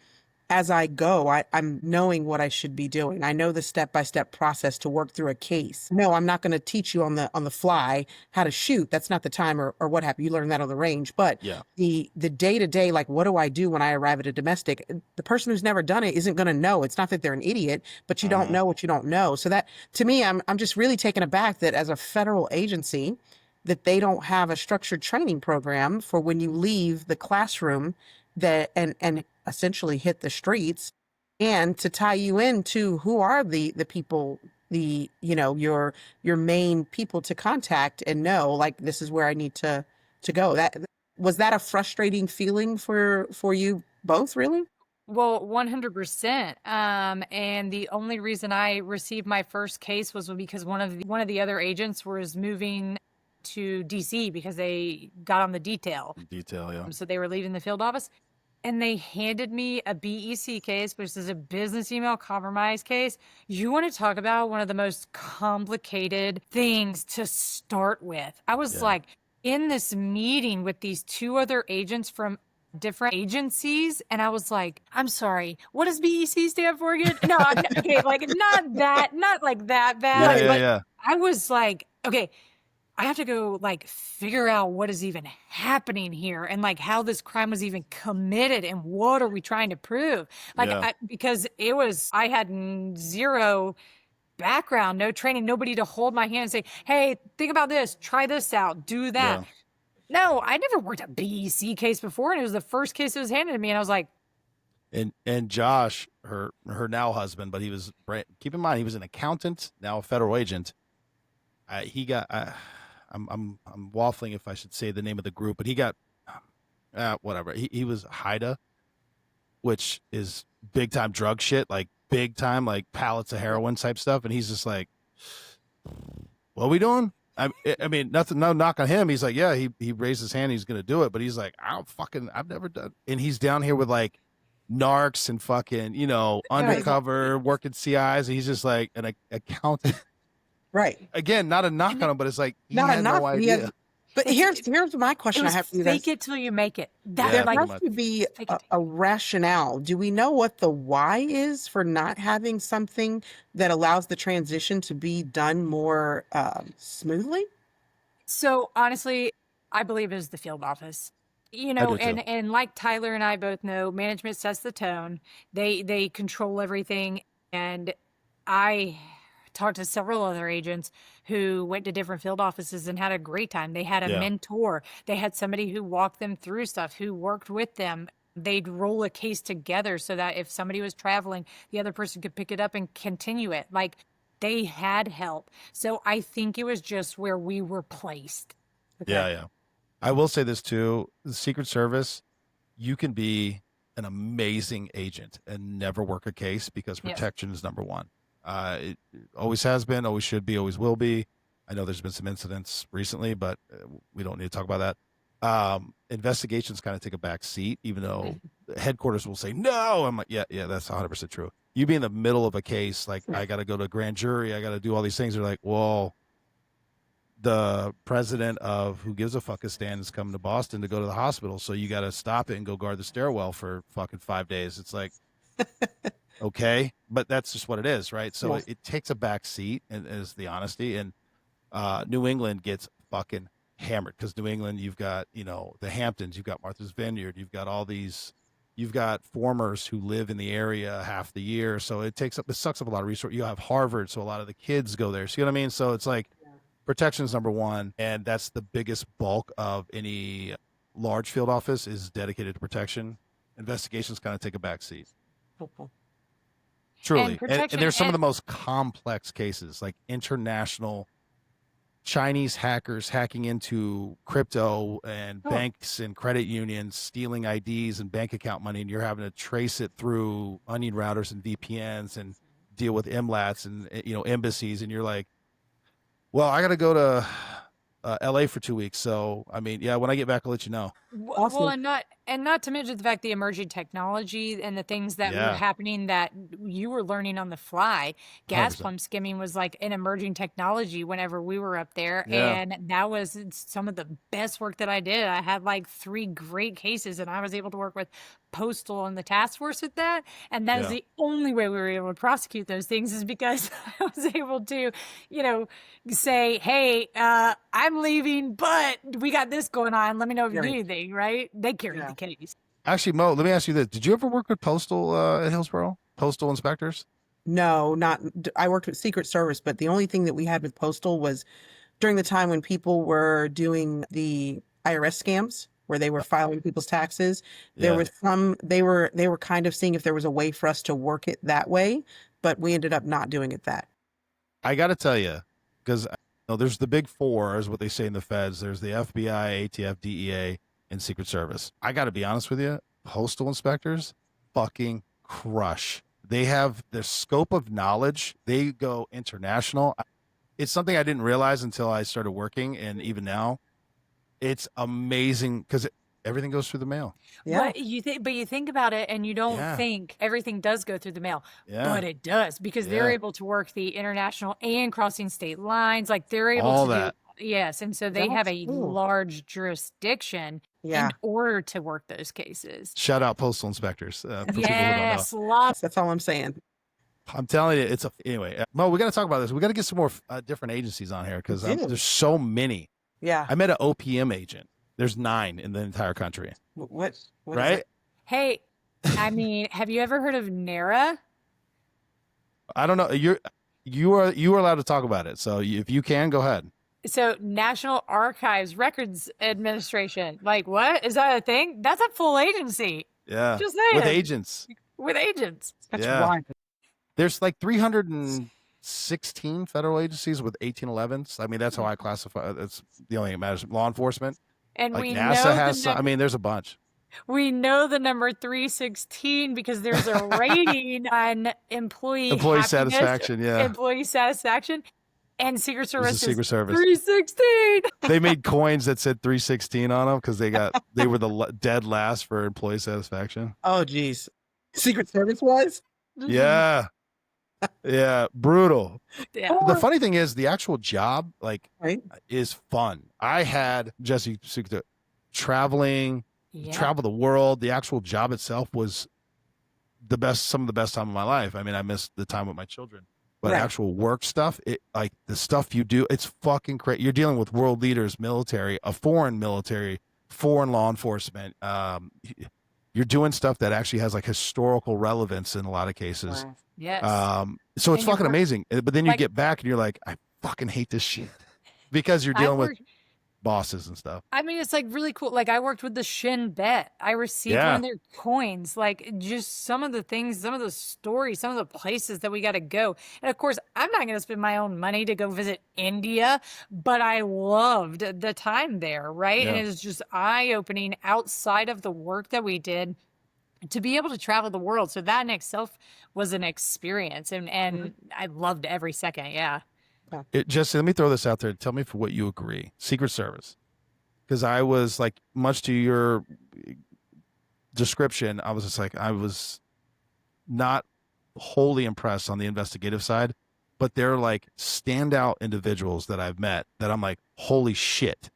as I go, I'm knowing what I should be doing. I know the step-by-step process to work through a case. No, I'm not going to teach you on the fly how to shoot. That's not the time or what have you. You learn that on the range. But Yeah. the day-to-day, like what do I do when I arrive at a domestic? The person who's never done it isn't going to know. It's not that they're an idiot, but you don't know what you don't know. So that to me, I'm just really taken aback that as a federal agency, that they don't have a structured training program for when you leave the classroom that and essentially hit the streets, and to tie you into who are the people, your main people to contact and know, like, this is where I need to go. That was that a frustrating feeling for you both, really? Well, 100%. And the only reason I received my first case was because one of the other agents was moving to DC because they got on the detail. Detail, yeah. So they were leaving the field office. And they handed me a BEC case, which is a business email compromise case. You want to talk about one of the most complicated things to start with. I was Yeah. like in this meeting with these two other agents from different agencies, and I was like, I'm sorry, what does BEC stand for again? No, okay, like not like that bad. Yeah, but yeah. I was like, okay, I have to go like figure out what is even happening here and like how this crime was even committed and what are we trying to prove? Like, Yeah. because I had zero background, no training, nobody to hold my hand and say, hey, think about this, try this out, do that. Yeah. No, I never worked a BEC case before, and it was the first case that was handed to me, and I was like, And Josh, her now husband, but keep in mind he was an accountant, now a federal agent. I'm waffling if I should say the name of the group, but he got whatever. He was HIDA, which is big time drug shit, like big time, like pallets of heroin type stuff. And he's just like, what are we doing? I mean, nothing, no knock on him. He's like, yeah, he raised his hand. He's going to do it. But he's like, I've never done. And he's down here with like narcs and fucking, undercover working CIs. And he's just like an accountant. Right. Again, not a knock on him, but it's like, he Not a had knock. no idea. But here's my question it I was have for you fake guys. it till you make it. Yeah, There like, pretty has to be fake it. a rationale. Do we know what the why is for not having something that allows the transition to be done more smoothly? So honestly, I believe it is the field office. You know, do too. and like Tyler and I both know, management sets the tone. They control everything. And I talked to several other agents who went to different field offices and had a great time. They had a Yeah. mentor. They had somebody who walked them through stuff, who worked with them. They'd roll a case together so that if somebody was traveling, the other person could pick it up and continue it. Like, they had help. So I think it was just where we were placed. Okay. Yeah. I will say this too: the Secret Service, you can be an amazing agent and never work a case because Yes. protection is number one. It always has been, always should be, always will be. I know there's been some incidents recently, but we don't need to talk about that. Investigations kind of take a back seat, even though headquarters will say no. I'm like, yeah, that's 100% true. You be in the middle of a case, like I got to go to a grand jury, I got to do all these things. They're like, well, the president of Who Gives a Fuck is coming to Boston to go to the hospital, so you got to stop it and go guard the stairwell for fucking 5 days. It's like, okay, but that's just what it is, right? So Yes. it takes a back seat, and is the honesty. And New England gets fucking hammered because New England, you've got the Hamptons, you've got Martha's Vineyard, you've got all these, you've got formers who live in the area half the year, so it sucks up a lot of resources. You have Harvard, so a lot of the kids go there. See what I mean? So it's like protection is number one, and that's the biggest bulk of any large field office is dedicated to protection. Investigations kind of take a back seat. Hopeful. Truly. And protection- there's some of and- the most complex cases, like international Chinese hackers hacking into crypto and banks and credit unions, stealing IDs and bank account money, and you're having to trace it through onion routers and VPNs and deal with MLATs and embassies, and you're like, well, I got to go to LA for 2 weeks. So, I mean, yeah, when I get back, I'll let you know. Awesome. Well, And not to mention the fact the emerging technology and the things that were Yeah. happening that you were learning on the fly. Gas 100%. pump skimming was like an emerging technology whenever we were up there. Yeah. And that was some of the best work that I did. I had like 3 great cases and I was able to work with Postal and the task force with that. And that is Yeah. the only way we were able to prosecute those things is because I was able to, you know, say, hey, I'm leaving, but we got this going on. Let me know if you Right. need anything, right? They carried Yeah. the case. Actually, Mo, let me ask you this. Did you ever work with Postal at Hillsborough? Postal inspectors? No, I worked with Secret Service, but the only thing that we had with Postal was during the time when people were doing the IRS scams where they were filing people's taxes. There Yeah. was they were kind of seeing if there was a way for us to work it that way, but we ended up not doing it that. I got to tell you, because there's the big four, is what they say in the feds. There's the FBI, ATF, DEA, and Secret Service. I got to be honest with you, postal inspectors fucking crush. They have their scope of knowledge. They go international. It's something I didn't realize until I started working, and even now, it's amazing because everything goes through the mail. Yeah. But you think about it and you don't Yeah. think everything does go through the mail. Yeah. But it does because they're Yeah. able to work the international and crossing state lines. Like they're able All to that. do, yes. And so they have That's a cool. large jurisdiction Yeah. in order to work those cases. Shout out postal inspectors for people who don't know. Yes, lots. That's all I'm saying. I'm telling you, anyway. Mo, we got to talk about this. We got to get some more different agencies on here because We do. there's so many. Yeah. I met an OPM agent. There's 9 in the entire country. What is Right? it? Hey, I mean, have you ever heard of NARA? I don't know. You are allowed to talk about it. So if you can, go ahead. So National Archives Records Administration. Like what? Is that a thing? That's a full agency Yeah. Just With saying. agents. with agents. That's Yeah. wild. There's like 316 federal agencies with 1811s. I mean, that's how I classify. That's the only thing that matters. Law enforcement. And Like we NASA know has. the I mean, there's a bunch. we know the number 316 because there's a rating on employee happiness, satisfaction. Yeah. employee satisfaction, and Secret It was Service the is Secret Service. 316. They made coins that said 316 on them because they were the dead last for employee satisfaction. Oh, geez. Secret Service was? Yeah. Yeah. Brutal. Yeah. The funny thing is the actual job Right. is fun. I had Jessi traveling, Yeah. travel the world. The actual job itself was some of the best time of my life. I mean, I missed the time with my children, but Right. actual work stuff, like the stuff you do, it's fucking crazy. You're dealing with world leaders, military, foreign law enforcement. You're doing stuff that actually has like historical relevance in a lot of cases. Wow. Yes. So it's And you fucking work- amazing. But then you like- get back and you're like, I fucking hate this shit because you're I dealing with worked- bosses and stuff. I mean, it's like really cool. Like I worked with the Shin Bet. I received Yeah. one of their coins. Like just some of the things, some of the stories, some of the places that we got to go. And of course, I'm not going to spend my own money to go visit India, but I loved the time there, right? And Yeah. it was just eye-opening outside of the work that we did to be able to travel the world. So that in itself was an experience, and I loved every second. Yeah. Jesse, let me throw this out there. Tell me for what you agree. Secret Service. Because I was like, much to your description, I was just like, I was not wholly impressed on the investigative side, but they're like standout individuals that I've met that I'm like, holy shit,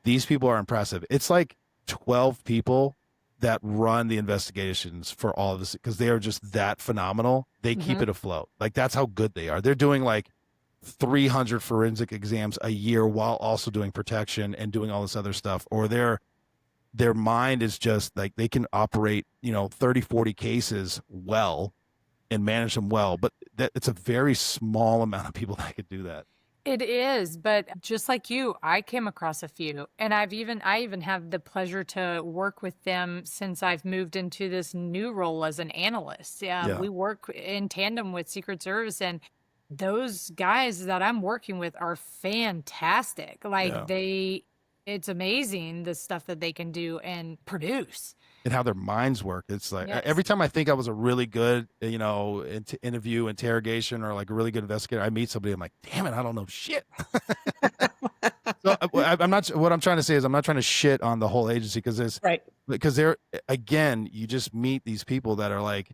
these people are impressive. It's like 12 people that run the investigations for all of this because they are just that phenomenal. They keep it afloat. Like that's how good they are. They're doing like 300 forensic exams a year while also doing protection and doing all this other stuff, or their mind is just like they can operate 30, 40 cases well and manage them well, but it's a very small amount of people that could do that. It is, but just like you, I came across a few, and I even have the pleasure to work with them since I've moved into this new role as an analyst. Yeah. We work in tandem with Secret Service, and those guys that I'm working with are fantastic. Like Yeah. it's amazing the stuff that they can do and produce. And how their minds work. It's like Yes. every time I think I was a really good, interview, interrogation, or like a really good investigator, I meet somebody, I'm like, damn it, I don't know shit. So I'm not. What I'm trying to say is, I'm not trying to shit on the whole agency because Right. because they're, again, you just meet these people that are like,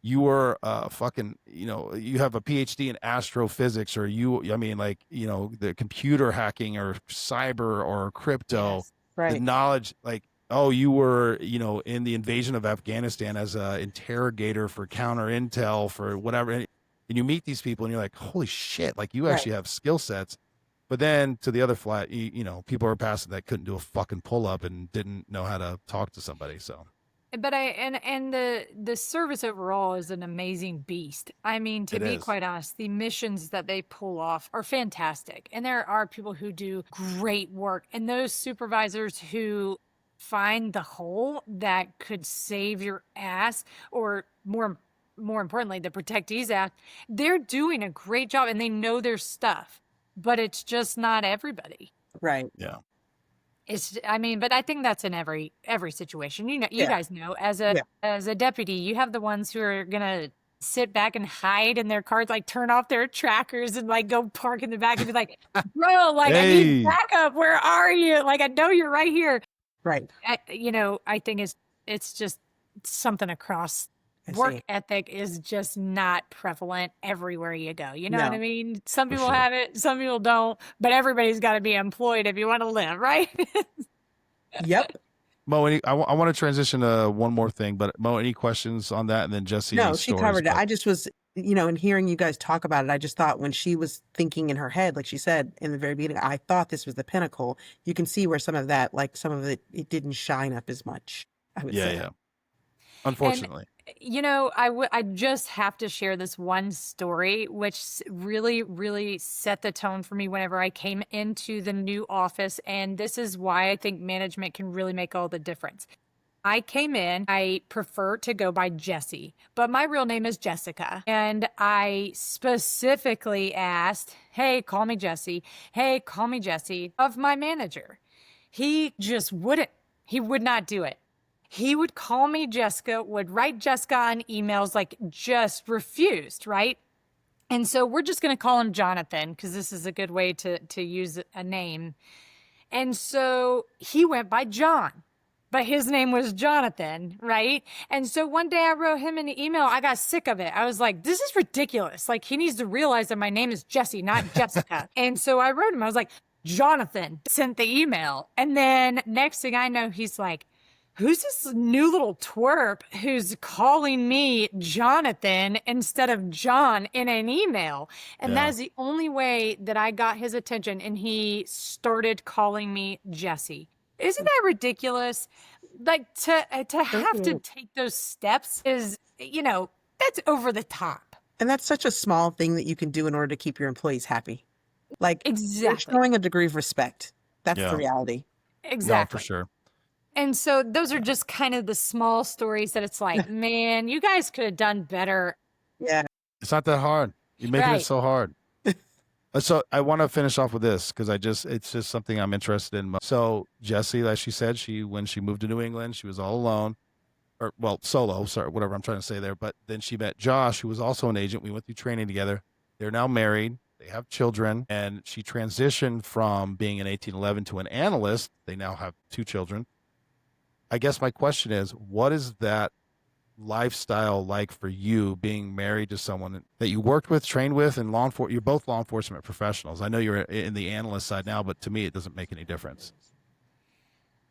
you were fucking, you have a PhD in astrophysics, or I mean, like, the computer hacking or cyber or crypto, Yes. the Right. knowledge, like, oh, you were, in the invasion of Afghanistan as a interrogator for counter intel for whatever. And you meet these people and you're like, holy shit, like you Right. actually have skill sets. But then to the other flat, people are passing that couldn't do a fucking pull up and didn't know how to talk to somebody. So But the service overall is an amazing beast. I mean, to it be is. quite honest, the missions that they pull off are fantastic. And there are people who do great work. And those supervisors who find the hole that could save your ass, or more importantly, the protectees ass, they're doing a great job and they know their stuff. But it's just not everybody. Right. Yeah. But I think that's in every situation. You Yeah. guys know, as Yeah. a deputy, you have the ones who are gonna sit back and hide in their cars, like turn off their trackers and like go park in the back and be like, bro, like I need Hey. backup. Where are you? Like I know you're right here. Right. I think it's just something across. I Work see. ethic is just not prevalent everywhere you go. You know what I No. mean? Some For people sure. have it, some people don't, but everybody's got to be employed if you want to live, right? Yep. Mo, I want to transition to one more thing, but Mo, any questions on that? And then Jessi, No, any she stories? covered it. But I just was, in hearing you guys talk about it, I just thought when she was thinking in her head, like she said in the very beginning, I thought this was the pinnacle. You can see where some of that, like some of it didn't shine up as much, I would say. yeah. Unfortunately. I just have to share this one story, which really, really set the tone for me whenever I came into the new office. And this is why I think management can really make all the difference. I came in, I prefer to go by Jessi, but my real name is Jessica. And I specifically asked, hey, call me Jessi. Hey, call me Jessi, of my manager. He just wouldn't. He would not do it. He would call me Jessica, would write Jessica on emails, like just refused, right? And so we're just going to call him Jonathan because this is a good way to use a name. And so he went by John, but his name was Jonathan, right? And so one day I wrote him an email. I got sick of it. I was like, this is ridiculous. Like, he needs to realize that my name is Jessi, not Jessica. And so I wrote him, I was like, Jonathan, sent the email. And then next thing I know, he's like, who's this new little twerp who's calling me Jonathan instead of John in an email? And that is the only way that I got his attention. And he started calling me Jessi. Isn't that ridiculous? Like to have to take those steps is, that's over the top. And that's such a small thing that you can do in order to keep your employees happy. Like, you're Exactly. showing a degree of respect. That's the reality. Exactly. No, for sure. And so those are just kind of the small stories that it's like, man, you guys could have done better. Yeah. It's not that hard. You're making it Right. so hard. So I want to finish off with this because it's just something I'm interested in. So Jessi, like she said, when she moved to New England, she was all alone, or well, solo, sorry, whatever I'm trying to say there. But then she met Josh, who was also an agent. We went through training together. They're now married. They have children, and she transitioned from being an 1811 to an analyst. They now have 2 children. I guess my question is, what is that lifestyle like for you, being married to someone that you worked with, trained with, and you're both law enforcement professionals? I know you're in the analyst side now, but to me, it doesn't make any difference.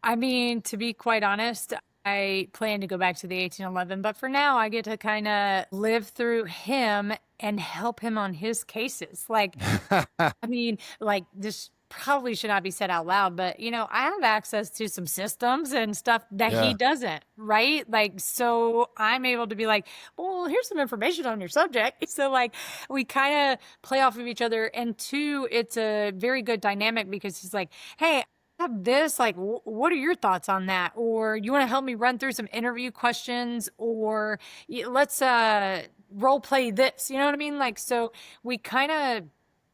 I mean, to be quite honest, I plan to go back to the 1811, but for now I get to kind of live through him and help him on his cases. Like, I mean, like this probably should not be said out loud, but I have access to some systems and stuff that he doesn't, right? Like, so I'm able to be like, well, here's some information on your subject. So like, we kind of play off of each other. And 2, it's a very good dynamic because he's like, hey, I have this, like, what are your thoughts on that? Or you want to help me run through some interview questions, or let's role play this, you know what I mean? Like, so we kind of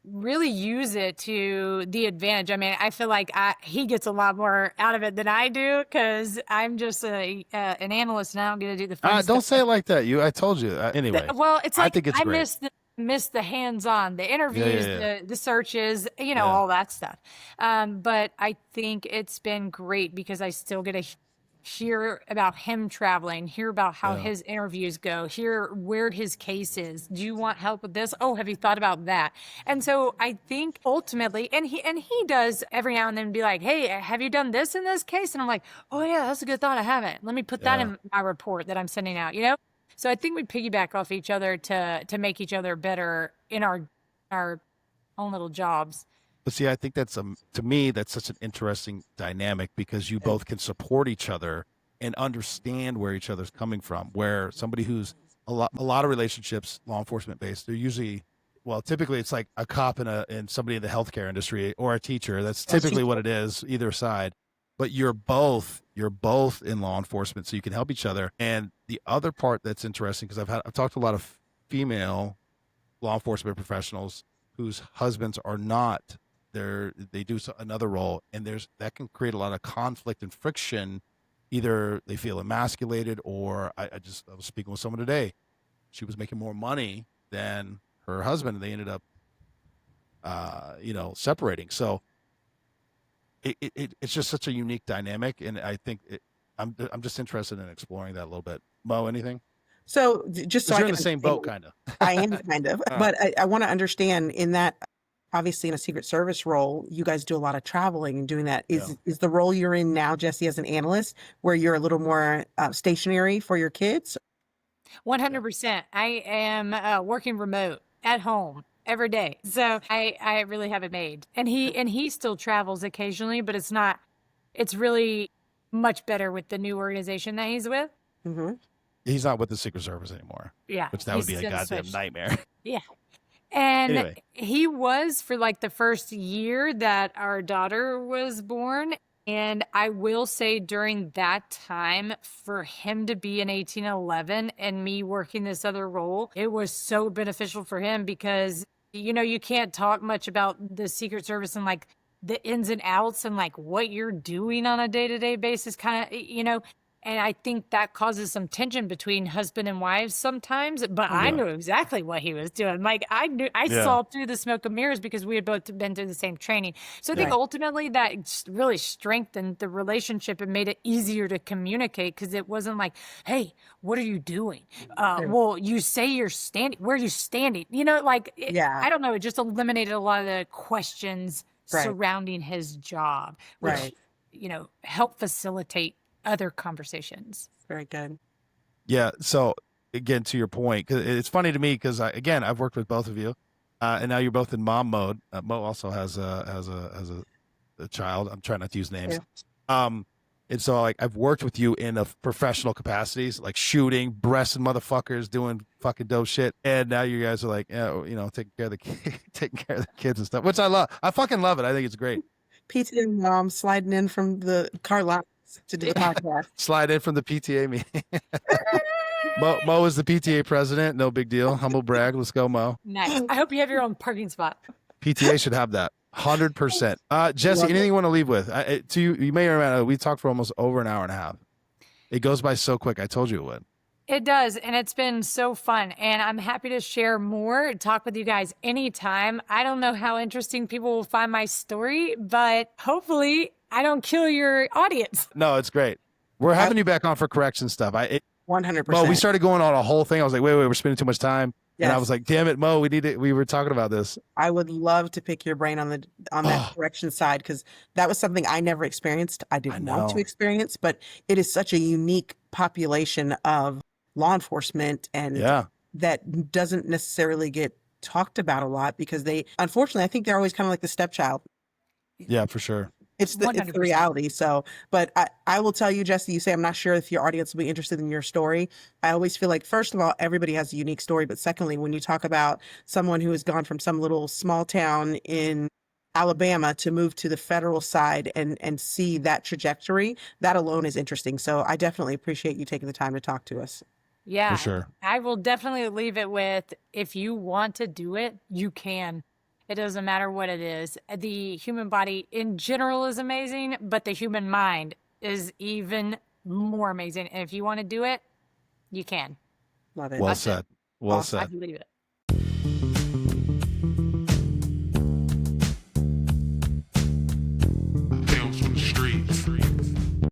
really use it to the advantage. I mean, I feel like he gets a lot more out of it than I do because I'm just an analyst and I don't get to do the fun Don't stuff. say it like that. I told you. Anyway. Well, it's like I think it's great. miss the hands-on, the interviews, the searches, all that stuff. But I think it's been great because I still get to hear about him traveling, hear about how Yeah. his interviews go, hear where his case is. Do you want help with this? Oh, have you thought about that? And so I think ultimately, and he does every now and then be like, hey, have you done this in this case? And I'm like, oh yeah, that's a good thought. I haven't. Let me put that Yeah. in my report that I'm sending out, you know? So I think we piggyback off each other to make each other better in our own little jobs. But see, I think that's to me that's such an interesting dynamic because you both can support each other and understand where each other's coming from. Where somebody who's a lot of relationships, law enforcement based, they're usually, well, typically it's like a cop and somebody in the healthcare industry or a teacher. That's typically what it is, either side. But you're both in law enforcement, so you can help each other. And the other part that's interesting, because I've talked to a lot of female law enforcement professionals whose husbands are not there, they do another role, and that can create a lot of conflict and friction. Either they feel emasculated, or I was speaking with someone today. She was making more money than her husband, and they ended up separating. So it's just such a unique dynamic, and I think I'm just interested in exploring that a little bit. Mo, anything? So just so I you're can in the same boat, kind of. I am kind of, but I want to understand in that, obviously in a Secret Service role, you guys do a lot of traveling and doing that. Is the role you're in now, Jessi, as an analyst, where you're a little more stationary for your kids? 100%. I am working remote at home every day. So I really have it made. And he still travels occasionally, but it's really much better with the new organization that he's with. Mm-hmm. He's not with the Secret Service anymore. Yeah. Which that would be a goddamn nightmare. Yeah. And anyway. He was for like the first year that our daughter was born. And I will say during that time, for him to be in 1811 and me working this other role, it was so beneficial for him because, you can't talk much about the Secret Service and like the ins and outs and like what you're doing on a day-to-day basis, kind of, and I think that causes some tension between husband and wives sometimes, but I knew exactly what he was doing. Like I saw through the smoke and mirrors because we had both been through the same training. So I think ultimately that really strengthened the relationship and made it easier to communicate because it wasn't like, hey, what are you doing? Well, you say you're standing. Where are you standing? I don't know. It just eliminated a lot of the questions surrounding his job, which, helped facilitate other conversations. Very good. Yeah. So again, to your point, cause it's funny to me because I've worked with both of you, and now you're both in mom mode. Mo also has a child. I'm trying not to use names. Yeah. And so I've worked with you in a professional capacities, like shooting, breasting motherfuckers, doing fucking dope shit. And now you guys are like, taking care of the kids and stuff, which I love. I fucking love it. I think it's great. PTA mom sliding in from the car lot to do the podcast. Slide in from the PTA meeting. Mo is the PTA president. No big deal. Humble brag. Let's go, Mo. Nice. I hope you have your own parking spot. PTA should have that. 100%. Jessi, anything you want to leave with? You may or may not. We talked for almost over an hour and a half. It goes by so quick. I told you it would. It does, and it's been so fun, and I'm happy to share more, talk with you guys anytime. I don't know how interesting people will find my story, but hopefully I don't kill your audience. No, it's great. We're having you back on for correction stuff. 100%. Mo, we started going on a whole thing. I was like, wait, we're spending too much time. Yes. And I was like, damn it, Mo, we need it. We were talking about this. I would love to pick your brain on that correction side, because that was something I never experienced. I didn't want to experience, but it is such a unique population of law enforcement, and that doesn't necessarily get talked about a lot because unfortunately, I think they're always kind of like the stepchild. Yeah, for sure. It's the reality. So, but I will tell you, Jessi, you say, I'm not sure if your audience will be interested in your story. I always feel like, first of all, everybody has a unique story. But secondly, when you talk about someone who has gone from some little small town in Alabama to move to the federal side and see that trajectory, that alone is interesting. So I definitely appreciate you taking the time to talk to us. Yeah, for sure. I will definitely leave it with, if you want to do it, you can. It doesn't matter what it is. The human body in general is amazing, but the human mind is even more amazing. And if you want to do it, you can. Love it. Well said. Well I said. believe it.